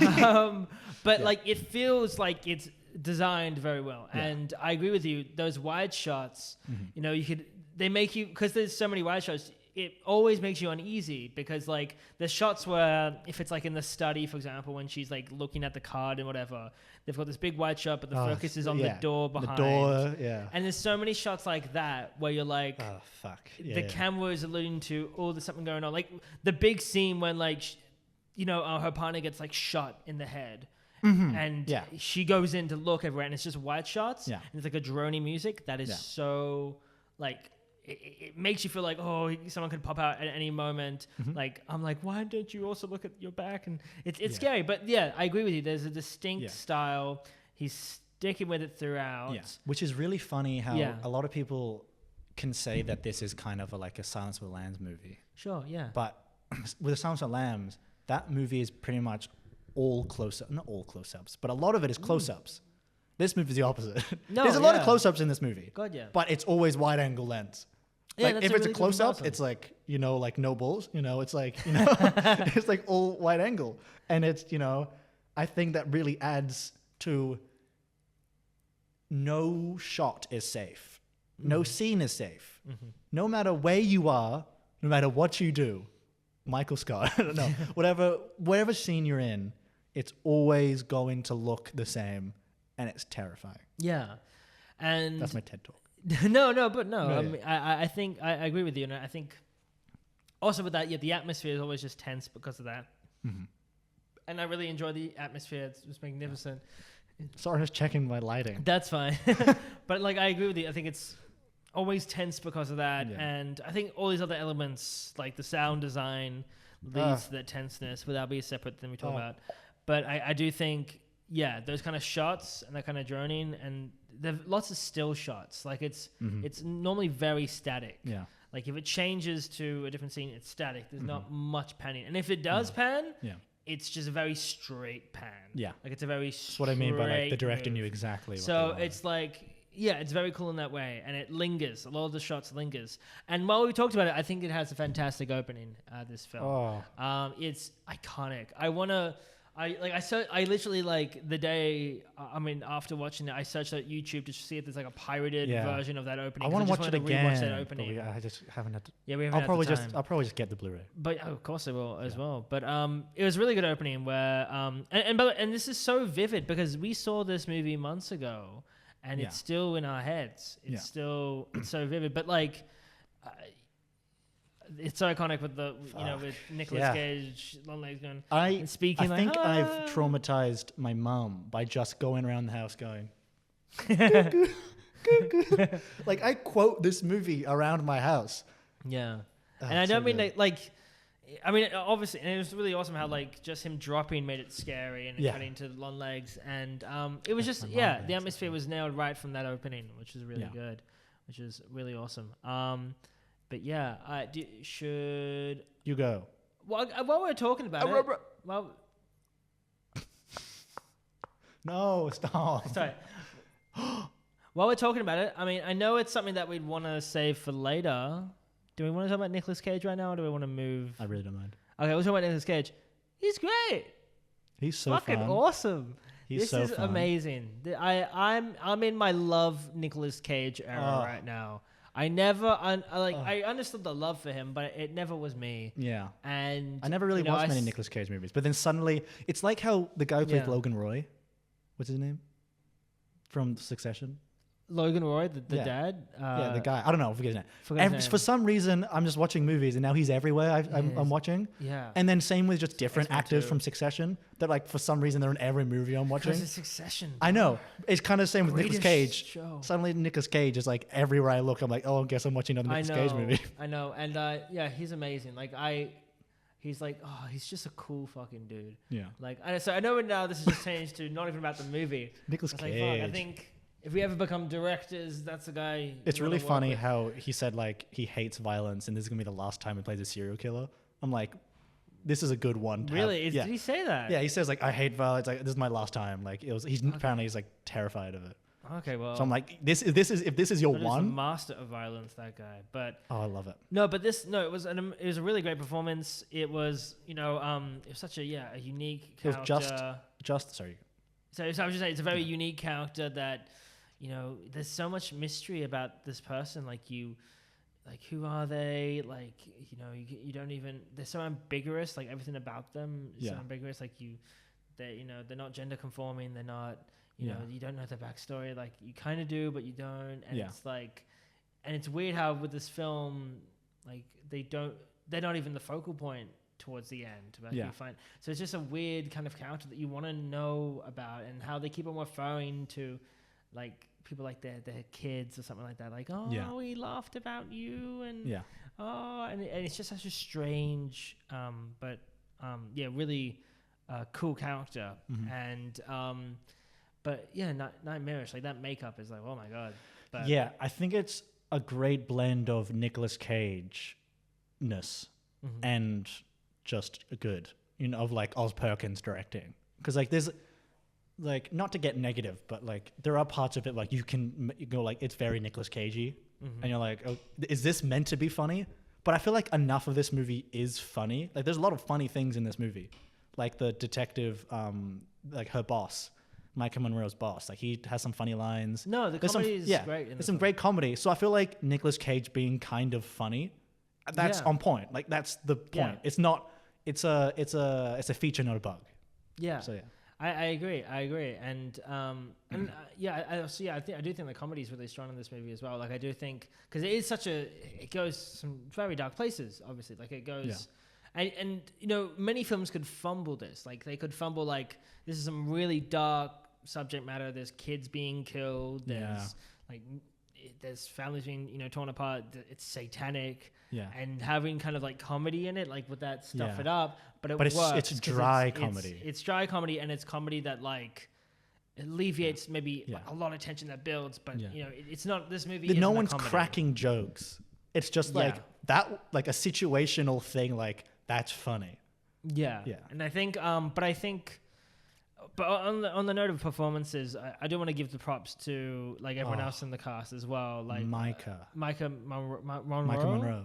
But it feels like it's designed very well. Yeah. And I agree with you. Those wide shots, they make you, because there's so many wide shots, it always makes you uneasy because the shots where if it's in the study, for example, when she's looking at the card and whatever, they've got this big wide shot, but the focus is on the door behind. The door, yeah. And there's so many shots like that where you're oh fuck. The camera is alluding to, there's something going on. The big scene when her partner gets shot in the head. Mm-hmm. And she goes in to look everywhere, and it's just wide shots. Yeah. And it's a droning music that is so it makes you feel someone could pop out at any moment. Mm-hmm. I'm why don't you also look at your back? And it's scary. But I agree with you. There's a distinct style. He's sticking with it throughout. Yeah. Which is really funny how a lot of people can say that this is kind of a Silence of the Lambs movie. Sure, yeah. But with the Silence of the Lambs, that movie is pretty much all close-up. Not all close-ups, but a lot of it is close-ups. This movie is the opposite. No, there's a lot of close-ups in this movie. God, yeah. But it's always wide-angle lens. Yeah, if it's a close-up, it's no balls. It's it's all wide angle. And it's, I think that really adds to no shot is safe. Mm-hmm. No scene is safe. Mm-hmm. No matter where you are, no matter what you do, Michael Scott, I don't know, whatever scene you're in, it's always going to look the same, and it's terrifying. Yeah, and That's my TED talk. no. Yeah, I mean, I think I agree with you, and I think also with that, the atmosphere is always just tense because of that. Mm-hmm. And I really enjoy the atmosphere. It's magnificent. Sorry, I was checking my lighting. That's fine. But like, I agree with you. I think it's always tense because of that. Yeah. And I think all these other elements, like the sound design, leads to that tenseness, but that'll be a separate thing we talk about. But I do think, those kind of shots and that kind of droning, and there's lots of still shots. Like it's normally very static. Yeah. Like if it changes to a different scene, it's static. There's not much panning. And if it does pan, it's just a very straight pan. Yeah. Like it's a very straight That's what I mean by like the director move. knew exactly what So they it's like, it's very cool in that way. And it lingers. A lot of the shots lingers. And while we talked about it, I think it has a fantastic opening, this film. It's iconic. I literally like the day, after watching it, I searched out YouTube to see if there's like a pirated version of that opening. I want to watch it again. Rewatch that opening. I just haven't had to. Yeah, we haven't I'll had the time. I'll probably just get the Blu-ray. But of course I will as well. But it was a really good opening where and this is so vivid because we saw this movie months ago and it's still in our heads. It's still it's so vivid. But like it's so iconic with the with Nicolas Cage, Longlegs going and speaking. I think I've traumatized my mum by just going around the house going. Like I quote this movie around my house. Yeah, and I don't mean obviously, and it was really awesome how like just him dropping made it scary and cutting to Longlegs, and it was just the atmosphere was nailed right from that opening, which is really good, which is really awesome. But should you go? Well, while we're talking about it, no, stop. Sorry. While we're talking about it, I mean, I know it's something that we'd want to save for later. Do we want to talk about Nicolas Cage right now, or do we want to move? I really don't mind. Okay, we'll talk about Nicolas Cage. He's great. He's so fucking fun. Awesome. This is fun. Amazing. I'm in my love Nicolas Cage era right now. I never I understood the love for him, but it never was me. Yeah. And I never really watched many Nicolas Cage movies, but then suddenly it's like how the guy who played Logan Roy, what's his name? From Succession. Logan Roy, the dad? The guy. I don't know. Forget his name. For some reason, I'm just watching movies, and now he's everywhere I'm watching. Yeah. And then same with just different actors from Succession that, like, for some reason, they're in every movie I'm watching. Because it's Succession. I know. It's kind of the same with Nicolas Cage. Show. Suddenly, Nicolas Cage is, like, everywhere I look, I'm like, oh, I guess I'm watching another Nicolas Cage movie. I know. And, he's amazing. Like, he's like, he's just a cool fucking dude. Yeah. Like, so I know now this has just changed to not even about the movie. Nicolas Cage. Like, fuck, I think if we ever become directors, that's the guy. It's really funny how he said, like, he hates violence and this is going to be the last time he plays a serial killer. I'm like, this is a good one. Really? Did he say that? Yeah, he says, like, I hate violence. Like, this is my last time. Like, apparently he's, like, terrified of it. Okay, well. So I'm like, if this is your one. He's a master of violence, that guy. But I love it. No, but it was a really great performance. It was, it was such a unique character. It was just sorry. So I was just saying, it's a very unique character that, there's so much mystery about this person. Like who are they? Like, you don't even, they're so ambiguous. Like everything about them is so ambiguous. Like they're not gender conforming. They're not, you don't know their backstory. Like you kind of do, but you don't. And it's like, and it's weird how with this film, like they're not even the focal point towards the end. So it's just a weird kind of character that you want to know about, and how they keep on referring to, like, people like their kids or something like that. Like, we laughed about you, and and it's just such a strange, but really cool character, and but nightmarish. Like that makeup is like, oh my god. But I think it's a great blend of Nicolas Cage-ness and just good, of like Os Perkins directing, because like there's. Like, not to get negative, but like there are parts of it like you go like it's very Nicolas Cagey, and you're like, oh, is this meant to be funny? But I feel like enough of this movie is funny. Like there's a lot of funny things in this movie, like the detective, like her boss, Maika Monroe's boss. Like he has some funny lines. No, the comedy is great. There's some great comedy. So I feel like Nicolas Cage being kind of funny, that's on point. Like that's the point. It's not. It's a feature, not a bug. Yeah. So yeah. I agree, and I do think the comedy is really strong in this movie as well. Like I do think because it is it goes some very dark places. Obviously, like it goes, and many films could fumble this. Like they could fumble like this is some really dark subject matter. There's kids being killed. There's there's families being torn apart. It's satanic. Yeah. And having kind of like comedy in it, like would that stuff it up? But it works. It's dry comedy. It's dry comedy, and it's comedy that like alleviates maybe like, a lot of tension that builds. But it's not this movie. No one's cracking jokes. It's just like that, like a situational thing. Like that's funny. Yeah. Yeah. And I think, but on the note of performances, I do want to give the props to like everyone else in the cast as well, like Maika Monroe.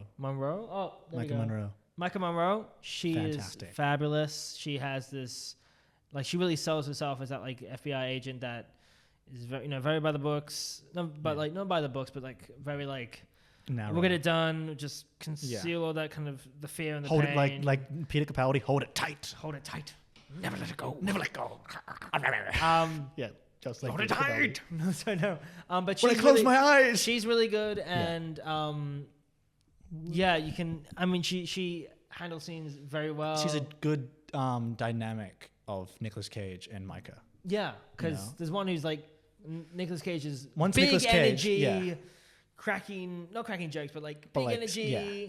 Oh, there Maika Monroe. Maika Monroe. She is fabulous. She has this, like, she really sells herself as that like FBI agent that is very, very by the books. Not by the books, but like very like. Narrow. We'll get it done. Just conceal all that kind of the fear and the pain. Hold it like Peter Capaldi. Hold it tight. Hold it tight. Never let it go. Never let go. Just like hold it tight. No. But when I close my eyes, she's really good, and you can. I mean, she handles scenes very well. She's a good dynamic of Nicolas Cage and Maika. Yeah, because there's one who's like Nicolas Cage is One's big Nicolas energy, Cage, not cracking jokes, but like big energy. Yeah.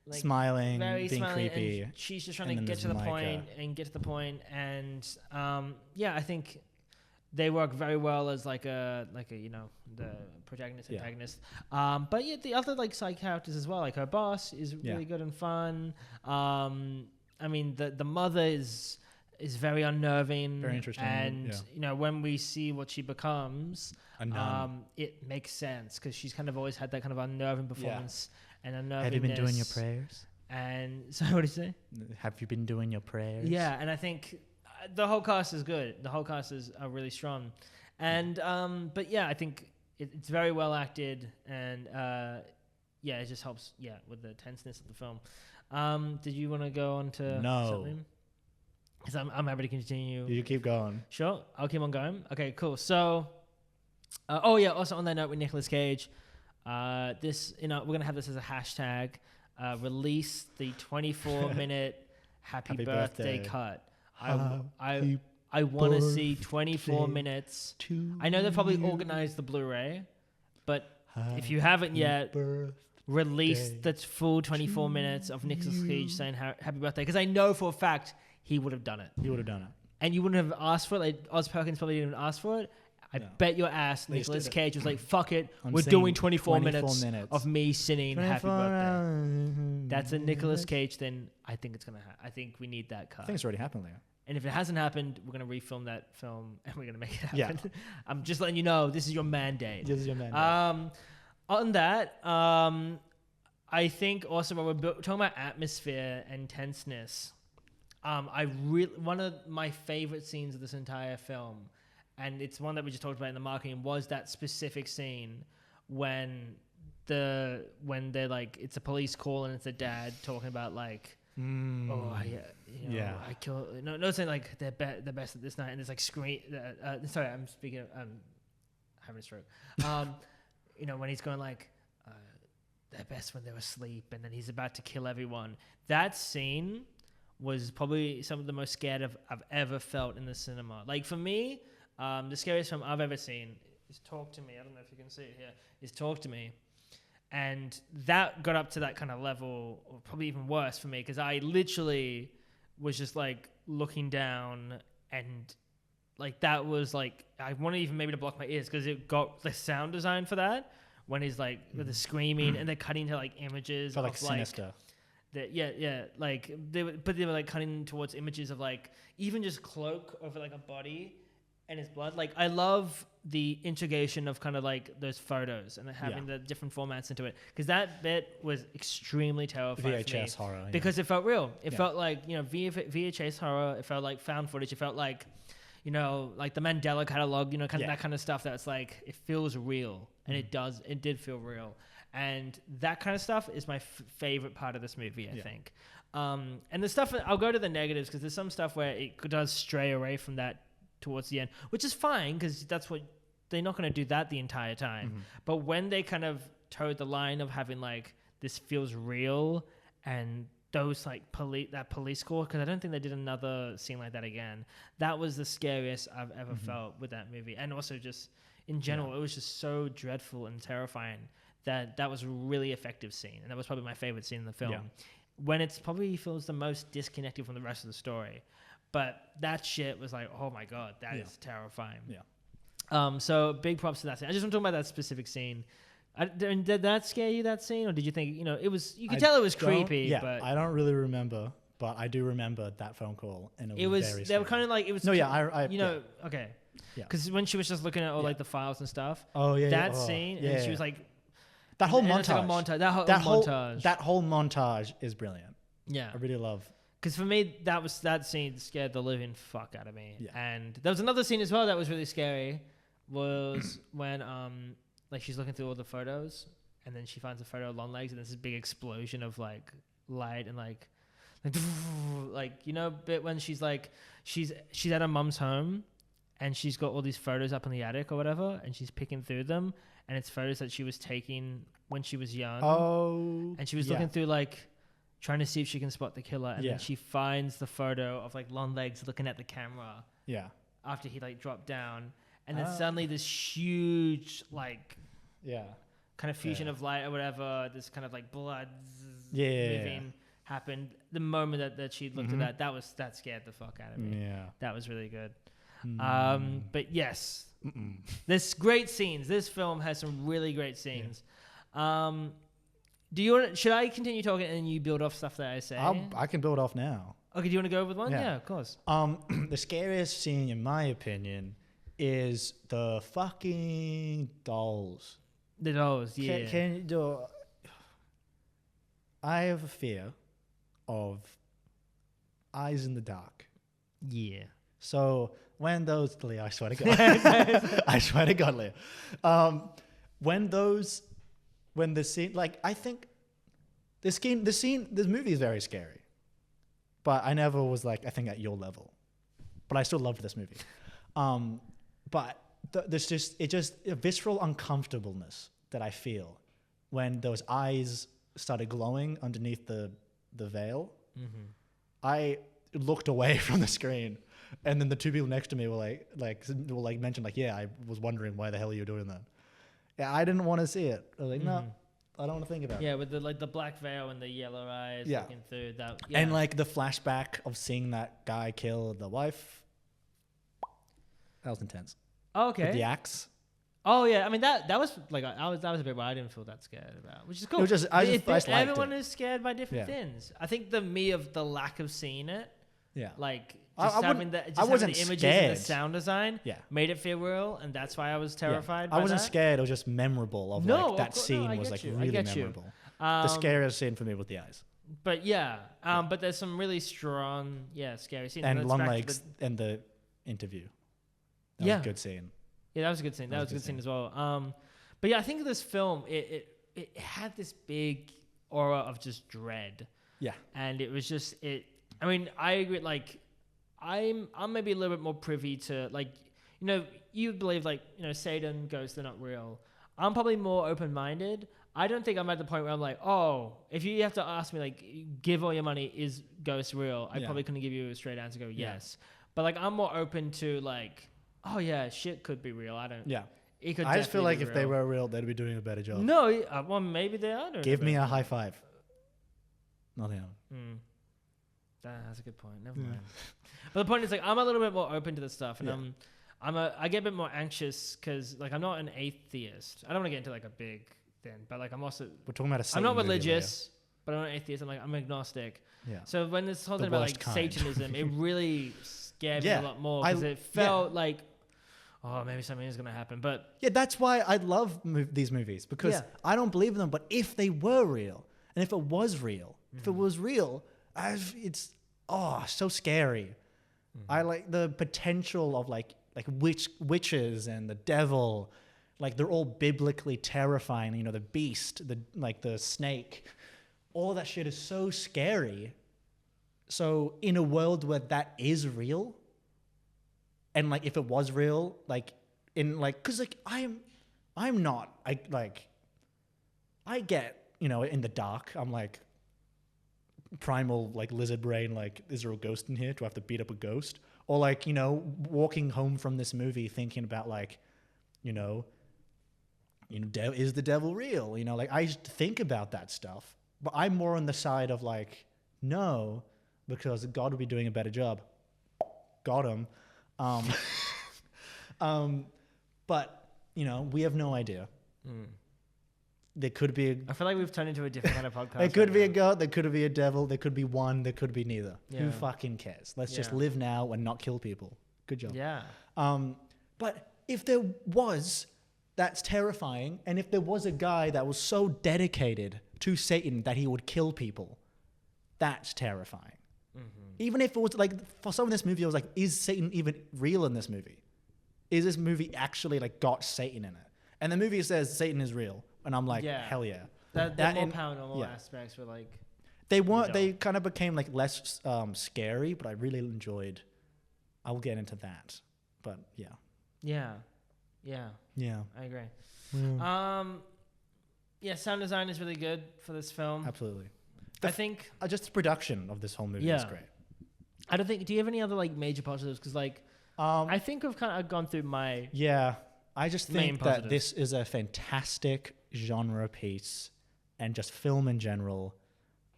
Like smiling, being smiling, creepy. And she's just trying to get to the point. And I think they work very well as like a the protagonist antagonist. But the other like side characters as well, like her boss is really good and fun. I mean the mother is very unnerving, very interesting, and when we see what she becomes, it makes sense because she's kind of always had that kind of unnerving performance. And have you been doing your prayers? And so what do you say? Have you been doing your prayers? Yeah, and I think the whole cast is good. The whole cast are really strong, and I think it's very well acted, and it just helps with the tenseness of the film. Did you want to go on to something? Because I'm happy to continue. You keep going. Sure, I'll keep on going. Okay, cool. So, also on that note with Nicolas Cage. This, we're going to have this as a hashtag, release the 24-minute happy birthday cut. I want to see 24 minutes. I know they've probably organized the Blu-ray, but if you haven't yet, release the full 24 minutes of Nicolas Cage saying happy birthday. Because I know for a fact he would have done it. And you wouldn't have asked for it. Like, Oz Perkins probably didn't ask for it. I bet your ass Nicolas Cage was like, fuck it, we're doing 24 minutes of me singing happy birthday. That's a Nicolas Cage thing. I think it's going to happen. I think we need that cut. I think it's already happened, Leo. And if it hasn't happened, we're going to refilm that film and we're going to make it happen. Yeah. I'm just letting you know, this is your mandate. On that, I think also when we're talking about atmosphere and tenseness, one of my favorite scenes of this entire film, and it's one that we just talked about in the marketing, was that specific scene when they're like, it's a police call and it's a dad talking about like, I kill, no, saying like they're best at this night, and it's like sorry, I'm speaking, having a stroke. When he's going like, they're best when they're asleep, and then he's about to kill everyone. That scene was probably some of the most scared I've ever felt in the cinema. Like for me, the scariest film I've ever seen is Talk to Me. I don't know if you can see it here. Is Talk to Me. And that got up to that kind of level, or probably even worse for me, because I literally was just like looking down, and like that was like, I wanted even maybe to block my ears because it got the sound design for that when he's like with the screaming and they're cutting to like images felt like sinister. Like they were like cutting towards images of like even just cloak over like a body and his blood. Like I love the integration of kind of like those photos and having the different formats into it, because that bit was extremely terrifying. VHS horror, because it felt real. It felt like VHS horror. It felt like found footage. It felt like like the Mandela catalog. Kind of that kind of stuff. That's like it feels real, and it did feel real. And that kind of stuff is my favorite part of this movie, I think. And the stuff, I'll go to the negatives because there's some stuff where it does stray away from that towards the end, which is fine because that's what they're not going to do that the entire time. But when they kind of towed the line of having like this feels real and those like police score, because I don't think they did another scene like that again. That was the scariest I've ever felt with that movie, and also just in general, it was just so dreadful and terrifying that was a really effective scene, and that was probably my favorite scene in the film. When it's probably feels the most disconnected from the rest of the story, but that shit was like, oh my god, that is terrifying. So big props to that scene. I just want to talk about that specific scene. Did that scare you, that scene, or did you think it was? You could tell it was creepy. Yeah, but I don't really remember, but I do remember that phone call, and it was very they scary. were kind of like it was. No, yeah, okay. Yeah. Because when she was just looking at all like the files and stuff. Oh yeah. That scene, and she was like. That whole montage. That whole montage is brilliant. Yeah, I really love. Because for me, that scene scared the living fuck out of me. Yeah. And there was another scene as well that was really scary. Was when like she's looking through all the photos, and then she finds a photo of Longlegs, and there's this big explosion of like light and like bit when she's like she's at her mum's home, and she's got all these photos up in the attic or whatever, and she's picking through them, and it's photos that she was taking when she was young. Oh. And she was looking through like trying to see if she can spot the killer, and then she finds the photo of like Longlegs looking at the camera. Yeah. After he like dropped down. And then suddenly this huge, like, kind of fusion of light or whatever, this kind of like blood moving happened. The moment that she looked at that scared the fuck out of me. Yeah. That was really good. But yes, there's great scenes. This film has some really great scenes. Should I continue talking and you build off stuff that I say? I can build off now. Okay, do you want to go with one? Yeah, of course. The scariest scene, in my opinion, is the fucking dolls. The dolls, yeah. Can you do? I have a fear of eyes in the dark. Yeah. So when those, Leo, I swear to God, I swear to God, Leo, when the scene, like I think this movie is very scary, but I never was like I think at your level, but I still loved this movie. But there's just a visceral uncomfortableness that I feel when those eyes started glowing underneath the veil. I looked away from the screen, and then the two people next to me were mentioned like, yeah, I was wondering why the hell you were doing that. Yeah, I didn't want to see it. I was like, no, I don't want to think about it. Yeah, with the black veil and the yellow eyes looking through that. Yeah. And like the flashback of seeing that guy kill the wife. That was intense. Oh, okay. With the axe. Oh yeah, I mean that was like that was a bit where I didn't feel that scared about, which is cool. It was just everyone is scared by different things. I think the lack of seeing it, like having the images and the sound design, made it feel real, and that's why I was terrified. I wasn't scared. It was just memorable. That scene was like really memorable. The scariest scene for me was the eyes. But but there's some really strong, scary scenes. And Longlegs and the interview. That was a good scene. Yeah, that was a good scene. That was a good scene as well. But yeah, I think this film, it had this big aura of just dread. Yeah. And it was just, I mean, I agree, like, I'm maybe a little bit more privy to, like, you believe, like, Satan, ghosts, they're not real. I'm probably more open-minded. I don't think I'm at the point where I'm like, oh, if you have to ask me, like, give all your money, is ghosts real? I probably couldn't give you a straight answer, go, yes. But, like, I'm more open to, like, oh yeah, shit could be real. I don't. Yeah. It could. I just feel like if they were real, they'd be doing a better job. No, well, maybe they are. Give me a high five. Nothing else. That's a good point. Never mind. But the point is, like, I'm a little bit more open to this stuff, and I get a bit more anxious because, like, I'm not an atheist. I don't want to get into like a big thing, but like, we're talking about I'm not religious, but I'm not an atheist. I'm agnostic. Yeah. So when there's something about like Satanism, it really scared me a lot more because it felt like, oh, maybe something is going to happen. But yeah, that's why I love these movies, because I don't believe in them. But if they were real, and if it was real, it's so scary. I like the potential of like witches and the devil, like they're all biblically terrifying. The beast, the snake, all of that shit is so scary. So in a world where that is real, and like if it was real, like in like, cause like I'm not, I get, you know, in the dark, I'm like primal, like lizard brain, like is there a ghost in here? Do I have to beat up a ghost? Or like, you know, walking home from this movie thinking about like, you know, is the devil real? You know, like I think about that stuff, but I'm more on the side of like, no, because God would be doing a better job. Got him. But you know, we have no idea. There could be. I feel like we've turned into a different kind of podcast. There could be a God. There could be a devil. There could be one. There could be neither. Yeah. Who fucking cares? Let's just live now and not kill people. Good job. Yeah. But if there was, that's terrifying. And if there was a guy that was so dedicated to Satan that he would kill people, that's terrifying. Even if it was like, for some of this movie, I was like, is Satan even real in this movie? Is this movie actually like got Satan in it? And the movie says Satan is real. And I'm like, hell yeah. The more paranormal aspects were like... They kind of became like less scary, but I really enjoyed... I'll get into that. But yeah. Yeah. I agree. Sound design is really good for this film. Absolutely. I think... just the production of this whole movie is great. I don't think... Do you have any other like major positives? Because like... I think I've kind of gone through my... Yeah. I just think that this is a fantastic genre piece and just film in general.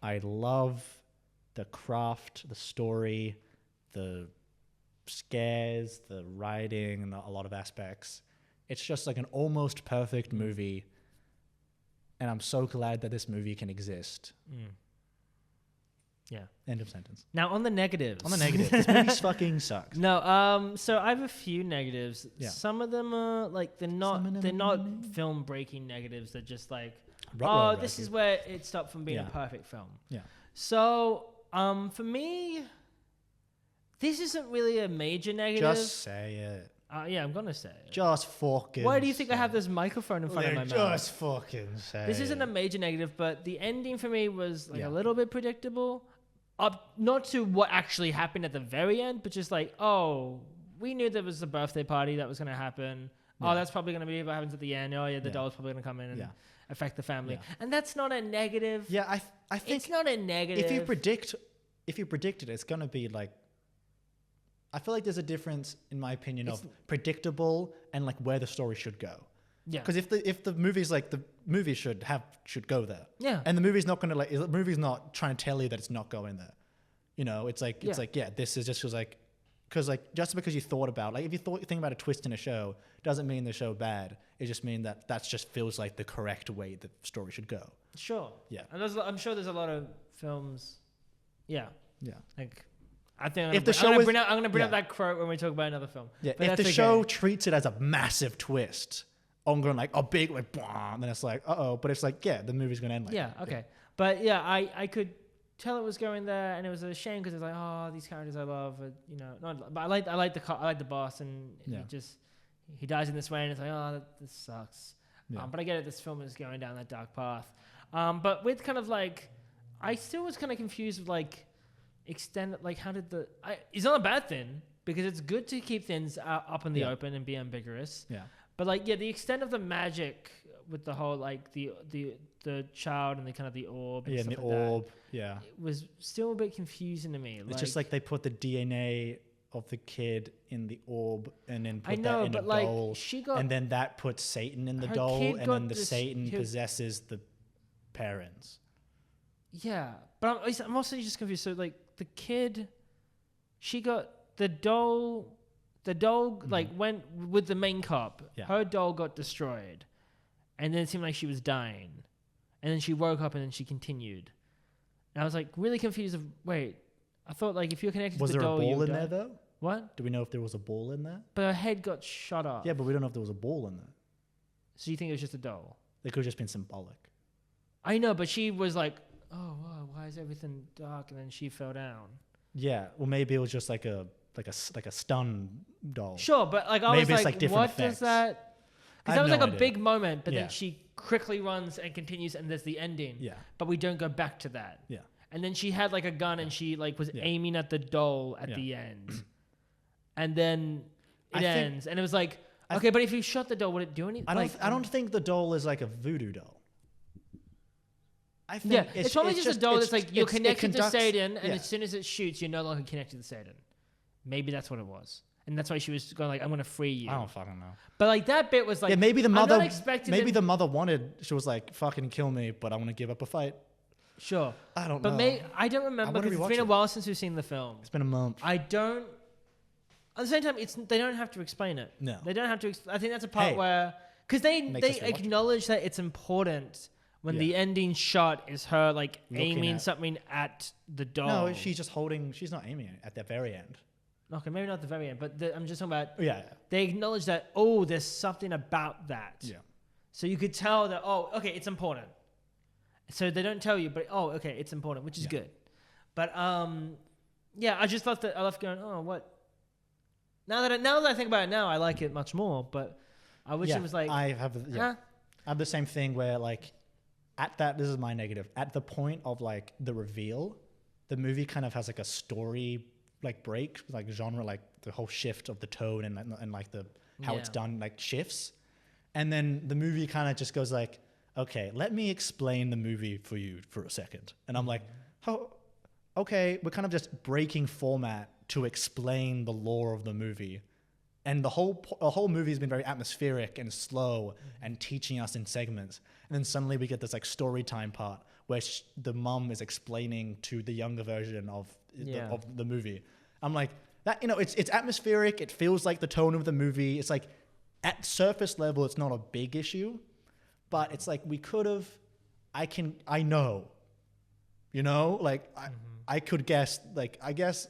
I love the craft, the story, the scares, the writing, and a lot of aspects. It's just like an almost perfect movie. And I'm so glad that this movie can exist. Yeah. End of sentence. Now on the negatives. This movie fucking sucks. No, so I have a few negatives. Yeah. Some of them are like they're not film breaking negatives. They're just like, this is where it stopped from being a perfect film. Yeah. So, for me, this isn't really a major negative. Just say it. Yeah, I'm gonna say it. Just fucking. Why do you think I have this microphone in front of my mouth? Just fucking say This isn't a major negative, but the ending for me was like a little bit predictable. Not to what actually happened at the very end, but just like, we knew there was a birthday party that was going to happen. Yeah. That's probably going to be what happens at the end. The doll's probably going to come in and affect the family. Yeah. And that's not a negative. Yeah, I think it's not a negative. If you predict it, it's going to be like, I feel like there's a difference, in my opinion, of predictable and like where the story should go. Yeah. Because if the movie's like the movie should go there. Yeah. And the movie's not gonna the movie's not trying to tell you that it's not going there. You know, this is just because just because you thought about if you think about a twist in a show doesn't mean the show bad. It just means that just feels like the correct way the story should go. Sure. Yeah. And I'm sure there's a lot of films. Yeah. Yeah. Like. I think I'm going to bring up that quote when we talk about another film. Yeah. But if the show treats it as a massive twist. I'm going like a big like, and then it's like, but it's like, the movie's gonna end like, okay, but I could tell it was going there, and it was a shame because it's like, these characters I love, but I like the boss, and he dies in this way, and it's like, this sucks. But I get it, this film is going down that dark path. But with kind of like, I still was kind of confused with like how did it's not a bad thing because it's good to keep things up in the open and be ambiguous. Yeah. But like, the extent of the magic with the whole like the child and the kind of the orb. And the orb. It was still a bit confusing to me. It's just like they put the DNA of the kid in the orb and then put that in a doll. And then that puts Satan in the doll, and then Satan possesses the parents. Yeah, but I'm also just confused. So like the kid, she got the doll. The doll went with the main cop. Yeah. Her doll got destroyed, and then it seemed like she was dying, and then she woke up and then she continued. And I was like really confused. I thought like if you're connected to the doll, was there a ball in there though? What? Do we know if there was a ball in there? But her head got shot off. Yeah, but we don't know if there was a ball in there. So you think it was just a doll? It could have just been symbolic. I know, but she was like, "Oh, wow, why is everything dark?" And then she fell down. Yeah, well, maybe it was just like a stun doll. Sure, but like I maybe was like, what effects. does that? Because that was like a big moment, but then she quickly runs and continues, and there's the ending. Yeah. But we don't go back to that. Yeah. and then she had like a gun and she like was aiming at the doll at the end, and then it ends, and it was like, okay, but if you shot the doll, would it do anything? I don't think the doll is like a voodoo doll. I think it's probably just a doll that's like you're connected to Satan, and as soon as it shoots, you're no longer connected to Satan. Maybe that's what it was. And that's why she was going like, I'm going to free you. I don't fucking know. But like that bit was like, maybe the mother, the mother wanted, she was like, fucking kill me, but I want to give up a fight. Sure. I don't know. But I don't remember because it's been a while since we've seen the film. It's been a month. At the same time, they don't have to explain it. No. They don't have to, I think that's a part where, because they acknowledge that it's important when the ending shot is her like aiming something at the doll. No, she's just holding, she's not aiming at the very end. Okay, maybe not at the very end, but I'm just talking about... Yeah. They acknowledge that, there's something about that. Yeah. So you could tell that, okay, it's important. So they don't tell you, but, okay, it's important, which is good. But, I just thought that... I left going, what... Now that I think about it now, I like it much more, but I wish it was like... I have the same thing where, like, this is my negative. At the point of, like, the reveal, the movie kind of has, like, a story... like break, like genre, like the whole shift of the tone and like the how it's done, like shifts, and then the movie kind of just goes like, okay, let me explain the movie for you for a second, and I'm like, okay, we're kind of just breaking format to explain the lore of the movie, and the whole movie has been very atmospheric and slow and teaching us in segments, and then suddenly we get this like story time part where the mum is explaining to the younger version of the movie. I'm like, that, it's atmospheric. It feels like the tone of the movie. It's like at surface level, it's not a big issue, but it's like we could have, I know, like I could guess, like, I guess,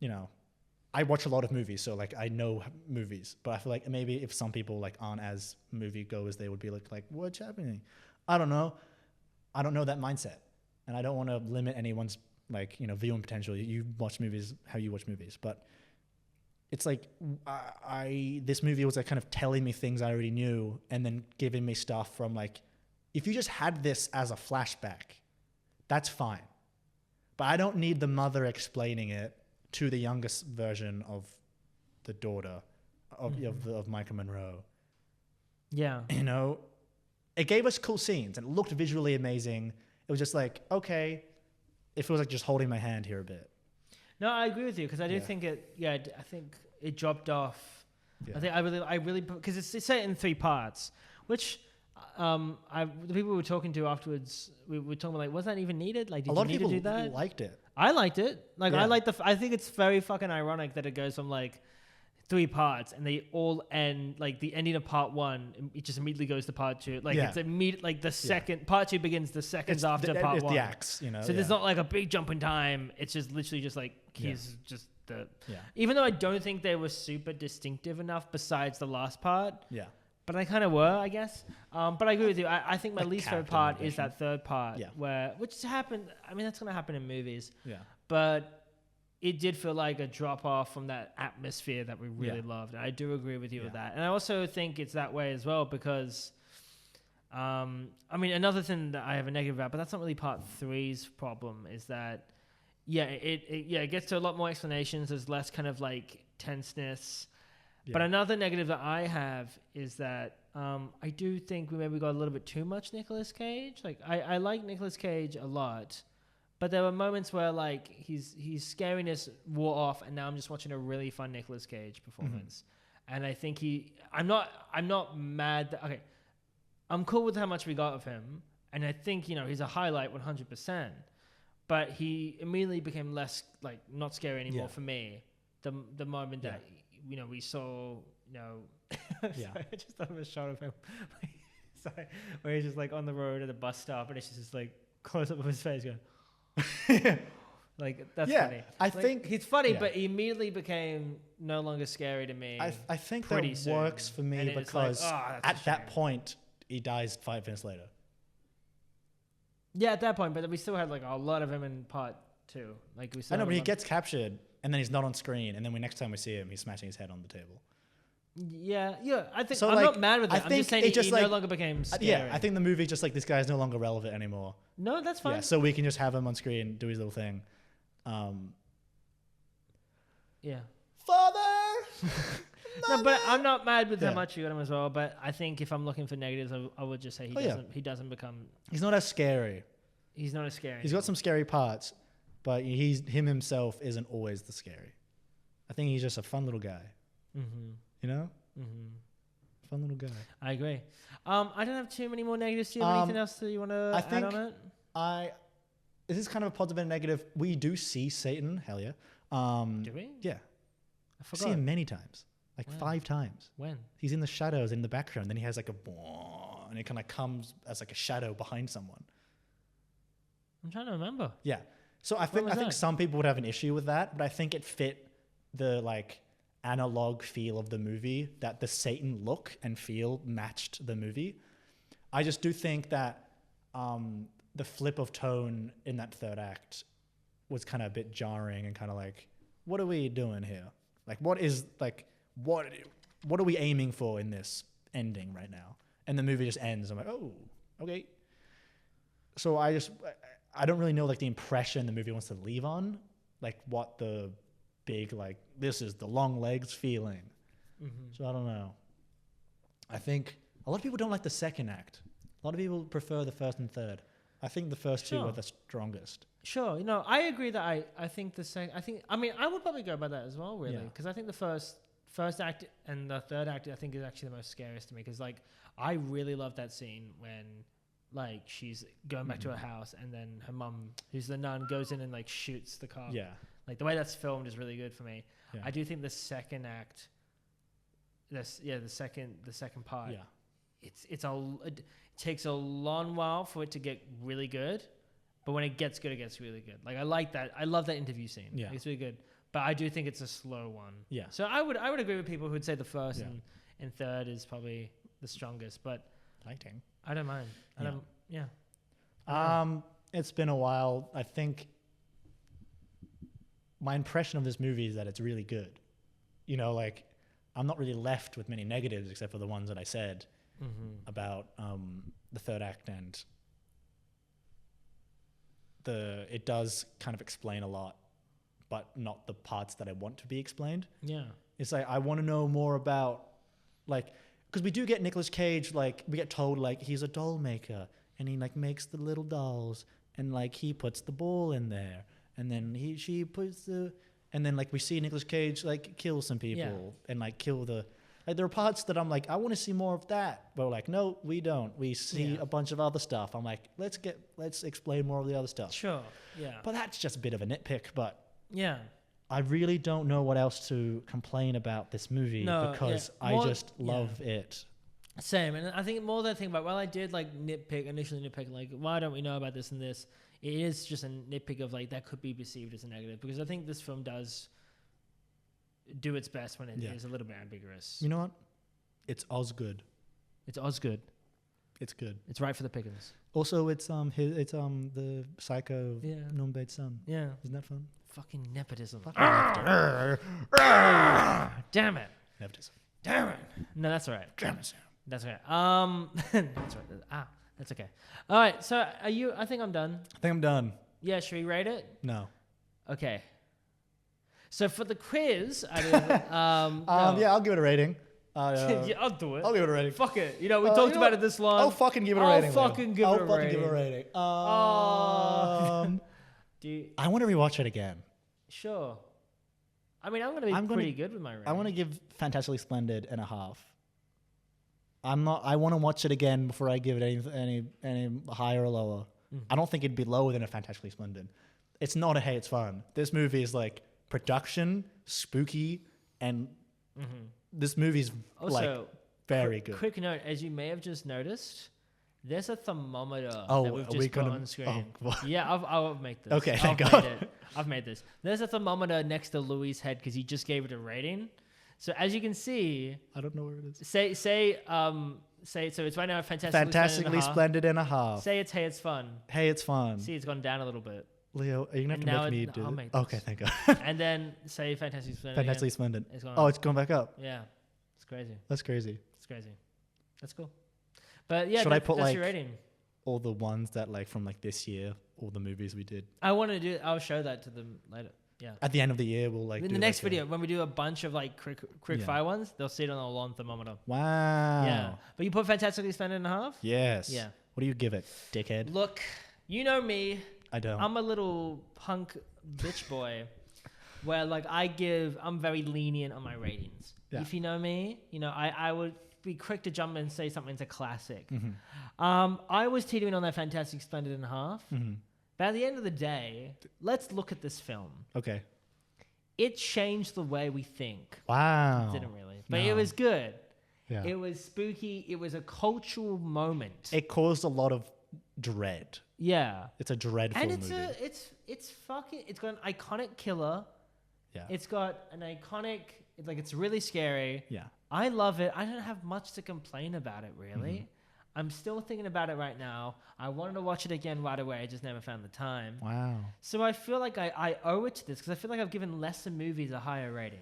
I watch a lot of movies, so like I know movies, but I feel like maybe if some people like aren't as movie goers, they would be like, what's happening? I don't know. I don't know that mindset, and I don't want to limit anyone's like, viewing potential. You watch movies how you watch movies, but it's like this movie was like kind of telling me things I already knew and then giving me stuff from like, if you just had this as a flashback, that's fine, but I don't need the mother explaining it to the youngest version of the daughter of Maika Monroe. Yeah. It gave us cool scenes and it looked visually amazing. It was just like, okay, it feels like just holding my hand here a bit. No, I agree with you because I do think I think it dropped off. Yeah. I think I really because it's set in 3 parts, which the people we were talking to afterwards, we were talking about like, was that even needed? Like, did you need to do that? A lot of people liked it. I liked it. Like, I think it's very fucking ironic that it goes from like 3 parts and they all end like the ending of part 1. It just immediately goes to part 2. Like it's immediate. Like the second part 2 begins the seconds after part 1. It's the acts, So there's not like a big jump in time. It's just literally just like he's just the. Yeah. Even though I don't think they were super distinctive enough, besides the last part. Yeah. But I kind of were, I guess. But I agree with you. I think my least favorite part is that 3rd part, which happened. I mean, that's gonna happen in movies. Yeah. But it did feel like a drop off from that atmosphere that we really loved. And I do agree with you with that. And I also think it's that way as well because, I mean, another thing that I have a negative about, but that's not really part 3's problem, is that, it gets to a lot more explanations. There's less kind of like tenseness. Yeah. But another negative that I have is that I do think we maybe got a little bit too much Nicolas Cage. Like I like Nicolas Cage a lot. But there were moments where like his scariness wore off, and now I'm just watching a really fun Nicolas Cage performance. Mm-hmm. And I think I'm not mad. Okay, I'm cool with how much we got of him, and I think he's a highlight 100%. But he immediately became less like not scary anymore for me. The moment that we saw I just thought of a shot of him, sorry, where he's just like on the road at a bus stop, and it's just like close up of his face going. Like that's funny. I think he's funny, but he immediately became no longer scary to me. I think that works for me because at that point he dies 5 minutes later. Yeah, at that point, but we still had like a lot of him in part 2. Like we. I know, but he gets captured and then he's not on screen, and then next time we see him, he's smashing his head on the table. Yeah. I think So, I'm like, not mad with I it. I'm think just saying it he just, no like- longer became scary. Yeah, I think the movie just like this guy is no longer relevant anymore. No, that's fine. Yeah, so we can just have him on screen do his little thing. Yeah. Father. No, but I'm not mad with Yeah. how much you got him as well. But I think if I'm looking for negatives, I would just say he doesn't become. He's not as scary. He's not as scary. He's got some scary parts, but him himself isn't always the scary. I think he's just a fun little guy. Mm-hmm. You know, Mm-hmm. fun little guy. I agree. I don't have too many more negatives. Do you have anything else that you want to add on it? This is kind of a positive and negative. We do see Satan. Hell yeah. Do we? Yeah. I I forgot. see him many times, like Wow. 5 times. When? He's in the shadows in the background. Then he has like and it kind of comes as like a shadow behind someone. I'm trying to remember. Yeah. So I think was that? some people would have an issue with that, but I think it fit the like analog feel of the movie, that the Satan look and feel matched the movie. I just do think that the flip of tone in that third act was kind of a bit jarring and kind of like, what are we doing here? Like, what are we aiming for in this ending right now? And the movie just ends. I'm like, oh, okay. So I don't really know like the impression the movie wants to leave on, like what the big like this is the Longlegs feeling. Mm-hmm. So I don't know. I think a lot of people don't like the second act. A lot of people prefer the first and third. I think the first two Sure. are the strongest. Sure. I agree that I think the second. I would probably go by that as well, really, Yeah. because I think the first act and the third act I think is actually the most scariest to me, because like I really love that scene when like she's going back to her house and then her mum, who's the nun, goes in and like shoots the cop. Yeah. Like the way that's filmed is really good for me. Yeah. I do think the second act, the second part, Yeah. it takes a long while for it to get really good, but when it gets good, it gets really good. Like I like that. I love that interview scene. Yeah. It's really good. But I do think it's a slow one. Yeah. So I would agree with people who'd say the first Yeah. and third is probably the strongest, but Lighting. I don't mind. Yeah. Yeah. It's been a while. I think my impression of this movie is that it's really good. You know, like I'm not really left with many negatives except for the ones that I said about the third act, and it does kind of explain a lot, but not the parts that I want to be explained. Yeah. It's like I want to know more about, like, because we do get Nicolas Cage, like we get told like he's a doll maker and he like makes the little dolls and like he puts the ball in there and then she puts and then like we see Nicolas Cage like kill some people and like kill the, like there are parts that I'm like I want to see more of that, but we're like no we don't, we see a bunch of other stuff. I'm like let's explain more of the other stuff. Sure. Yeah. But that's just a bit of a nitpick, but Yeah. I really don't know what else to complain about this movie because I just love it. Same, and I think more than I think about, well, I did like initially nitpick, like, why don't we know about this and this? It is just a nitpick of like, that could be perceived as a negative, because I think this film does do its best when it is a little bit ambiguous. You know what? It's Osgood. It's Osgood. It's good. It's right for the pickings. Also, it's the Psycho Norm Bates son. Yeah. Isn't that fun? Fucking nepotism. Fucking Damn it. nepotism. Damn it. No, that's all right. Damn it. That's okay. That's right. That's okay. All right. So I think I'm done. I think I'm done. Yeah. Should we rate it? No. Okay. So for the quiz, I did, Yeah, I'll give it a rating. yeah, I'll do it. I'll give it a rating. Fuck it. You know, we talked about it this long. I'll fucking give it a rating. I'll fucking give it a rating. Do you, I want to rewatch it again. sure. I mean, I'm gonna be pretty good with my rating. I want to give Fantastically Splendid and a half. I want to watch it again before I give it any higher or lower. I don't think it'd be lower than a Fantastically Splendid. It's not a hey, it's fun. This movie is like production, spooky, and this movie's like very good. Quick note, as you may have just noticed, there's a thermometer Oh, that we've are we just put gonna- on screen. oh, what? Yeah, I'll make this. Okay, thank I've God. made it. I've made this. There's a thermometer next to Louis' head because he just gave it a rating. So as you can see, I don't know where it is. say so it's right now Fantastically Splendid and a half. Say it's hey, it's fun. Hey, it's fun. See, it's gone down a little bit. Leo, are you gonna have And to now make me it- do I'll it? make this. Okay, thank God. And then say Fantastically Splendid. Fantastically Splendid. It's gone Oh, up. it's going back up. Yeah. It's crazy. That's crazy. It's crazy. That's cool. But yeah, Should I put that's like your rating. all the ones that like from like this year, all the movies we did? I want to do. I'll show that to them later. Yeah. At the end of the year, we'll like In do the next like video, when we do a bunch of like quick fire ones, they'll see it on a lawn thermometer. Wow. Yeah. But you put Fantastically Splendid in half? Yes. Yeah. What do you give it, dickhead? Look, you know me. I don't. I'm a little punk bitch boy where like I'm very lenient on my ratings. Yeah. If you know me, you know, I would be quick to jump in and say something's a classic. Mm-hmm. I was teetering on that Fantastic Splendid in half. Mm-hmm. But at the end of the day, let's look at this film. Okay. It changed the way we think. Wow. It didn't really. But No. it was good. Yeah. It was spooky. It was a cultural moment. It caused a lot of dread. Yeah. It's a dreadful And it's movie. it's got an iconic killer. Yeah. It's got an iconic, it's really scary. Yeah. I love it. I don't have much to complain about it, really. Mm-hmm. I'm still thinking about it right now. I wanted to watch it again right away. I just never found the time. Wow. So I feel like I owe it to this because I feel like I've given lesser movies a higher rating.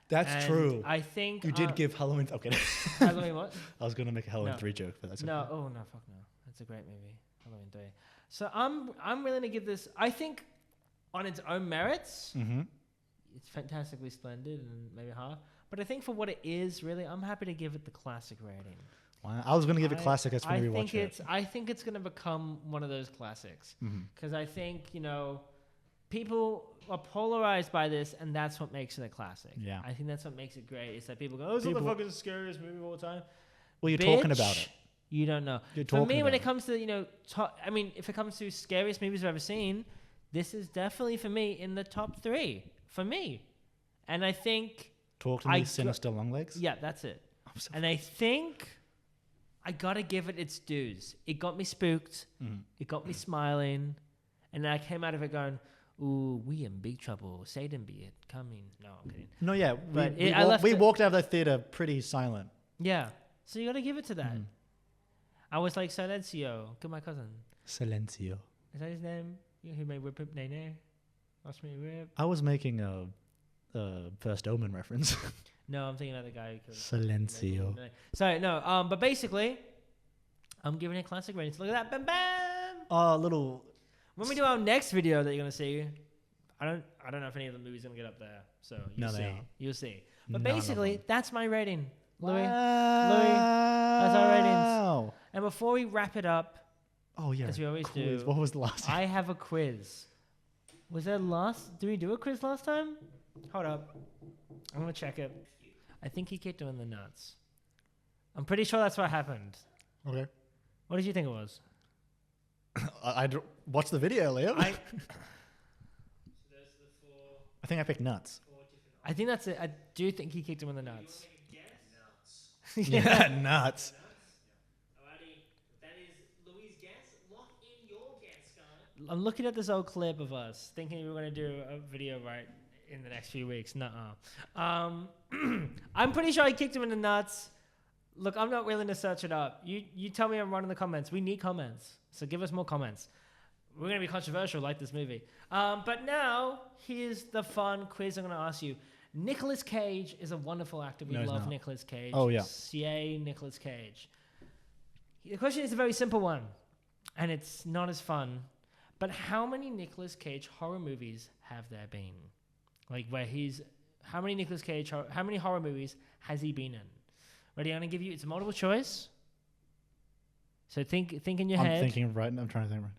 That's And true. I think... You did give Halloween... Okay. Halloween what? I was going to make a Halloween No. 3 joke, but that's okay. No, oh no, fuck no. That's a great movie. Halloween 3. So I'm willing to give this... I think on its own merits, Mm-hmm. it's fantastically splendid and maybe half. But I think for what it is, really, I'm happy to give it the classic rating. Wow. I was going to give it classic as when we watch it. I think it's going to become one of those classics. Mm-hmm. Because I think, people are polarized by this, and that's what makes it a classic. Yeah. I think that's what makes it great. Is that people go, "Oh, it's not the fucking scariest movie of all time." Well, you're talking about it. You don't know. You're For talking me, when about it comes to if it comes to scariest movies I've ever seen, this is definitely for me in the top 3 for me. And I think Talk to me, Sinister Longlegs? yeah, that's it. I'm so And I think I gotta give it its dues. It got me spooked. Mhm. It got me smiling, and I came out of it going, "Ooh, we in big trouble. Satan be it coming." No, I'm kidding. No, yeah. But We walked out of the theater pretty silent. Yeah, so you gotta give it to that. Mhm. I was like, Silencio, to my cousin. Silencio. Is that his name? Who made Whip Whip Nay Nay? Watch me whip. I was making a First Omen reference. No, I'm thinking about the guy who killed Silencio. Sorry, no. But basically, I'm giving it a classic rating. So look at that, bam, bam. Little... When we do our next video that you're gonna see, I don't know if any of the movies are gonna get up there. So you'll No, they see. aren't. You'll see. But None of basically, them. that's my rating, Louis. Wow. That's our ratings. And before we wrap it up, Oh, yeah. as we always quiz. do, What was the last I have a quiz. Was there did we do a quiz last time? Hold up. I'm gonna check it. I think he kicked him in the nuts. I'm pretty sure that's what happened. Okay. What did you think it was? Watch the video, Liam. I I think I picked nuts. I think that's it. I do think he kicked him in the nuts. Yeah, nuts. I'm looking at this old clip of us thinking we were going to do a video right in the next few weeks. Nuh-uh. I'm pretty sure I kicked him in the nuts. Look, I'm not willing to search it up. You tell me I'm wrong in the comments. We need comments. So give us more comments. We're going to be controversial like this movie. But now, here's the fun quiz I'm going to ask you. Nicolas Cage is a wonderful actor. We love Nicolas Cage. Oh, yeah. Yay, Nicolas Cage. The question is a very simple one. And it's not as fun. But how many Nicolas Cage horror movies have there been? Like how many horror movies has he been in? Ready? I'm gonna give you. It's a multiple choice. So think in your head. I'm thinking right. I'm trying to think right.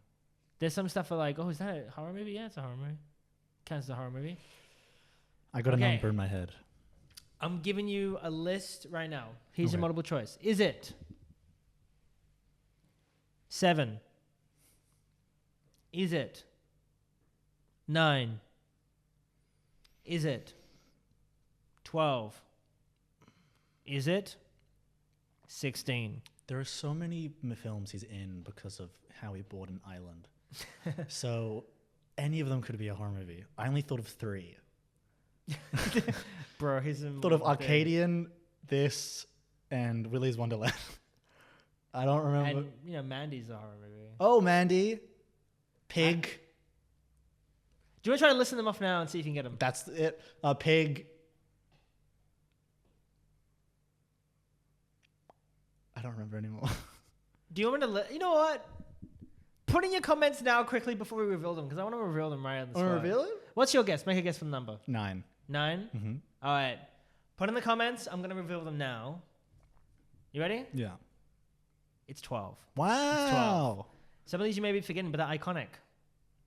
There's some stuff for like, oh, is that a horror movie? Yeah, it's a horror movie. Counts as a horror movie. I got a Okay. number in my head. I'm giving you a list right now. Here's your Okay. multiple choice. Is it 7? Is it 9? Is it 12? Is it 16? There are so many films he's in because of how he bought an island. So any of them could be a horror movie. I only thought of 3. Bro, he's in Thought of Arcadian, this, and Willy's Wonderland. I don't remember. And Mandy's a horror movie. Oh, Mandy. Pig. Do you want to try to listen them off now and see if you can get them? That's it. Pig. don't remember anymore. Do you want me to? You know what? Put in your comments now quickly before we reveal them, because I want to reveal them right on the spot. Want to reveal it? What's your guess? Make a guess for the number. 9. 9? Mm-hmm. All right. Put in the comments. I'm going to reveal them now. You ready? Yeah. It's 12. Wow. It's 12. Some of these you may be forgetting, but they're iconic.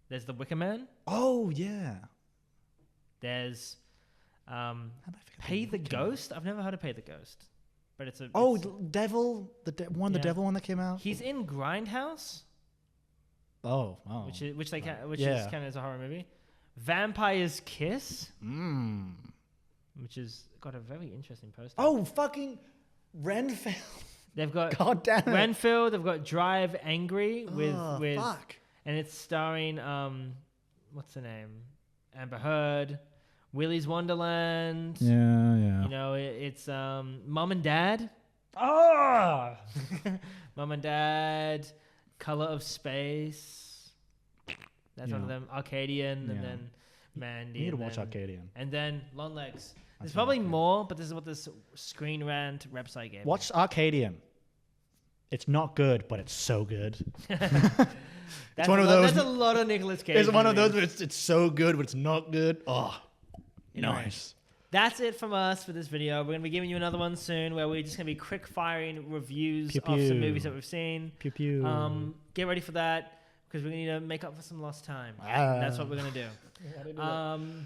There's the Wicker Man. Oh, yeah. There's How did I forget Pay the Wicker Man? Ghost. I've never heard of Pay the Ghost. But it's a... Oh, it's, Devil. The devil one that came out. he's in Grindhouse, Oh. which is kind of as a horror movie. Vampire's Kiss, which is got a very interesting poster. Oh, fucking Renfield. They've got God damn it. Renfield. They've got Drive Angry with fuck. and it's starring what's her name? Amber Heard, Willy's Wonderland. Yeah. You know, it's Mom and Dad. Oh. Mom and Dad, Color of Space. That's one of them. Arcadian, and then Mandy. You need to and watch then- Arcadian. And then Longlegs. There's That's probably right, yeah. more, but this is what this Screen Rant website gave me. Watch Arcadian. It's not good, but it's so good. That's one of That's those- a lot of Nicolas Cage. It's one of those movies. where it's so good, but it's not good. Oh, Anyway. nice. That's it from us for this video. We're going to be giving you another one soon where we're just going to be quick firing reviews Pew, of some pew. movies that we've seen. Pew pew. Get ready for that because we're going to need to make up for some lost time. Ah. That's what we're going to do.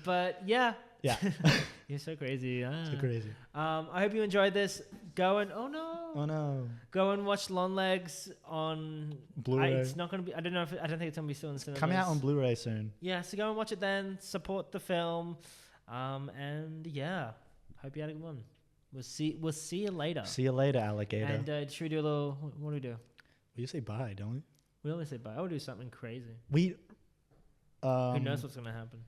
But yeah. Yeah. You're so crazy. So crazy. I hope you enjoyed this. Go and Oh no. go and watch Longlegs on Blu-ray. It's not going to be. I don't think it's going to be still in cinemas. Coming out on Blu-ray soon. Yeah, so go and watch it then. Support the film, and yeah, hope you had a good one. We'll see you later. See you later, alligator. And should we do a little? What do we do? We say bye, don't we? We always say bye. I would do something crazy. We. Who knows what's going to happen?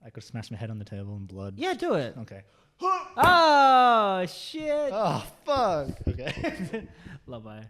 I could smash my head on the table and blood. Yeah, do it. Okay. Oh shit! Oh fuck. Okay. Love bye.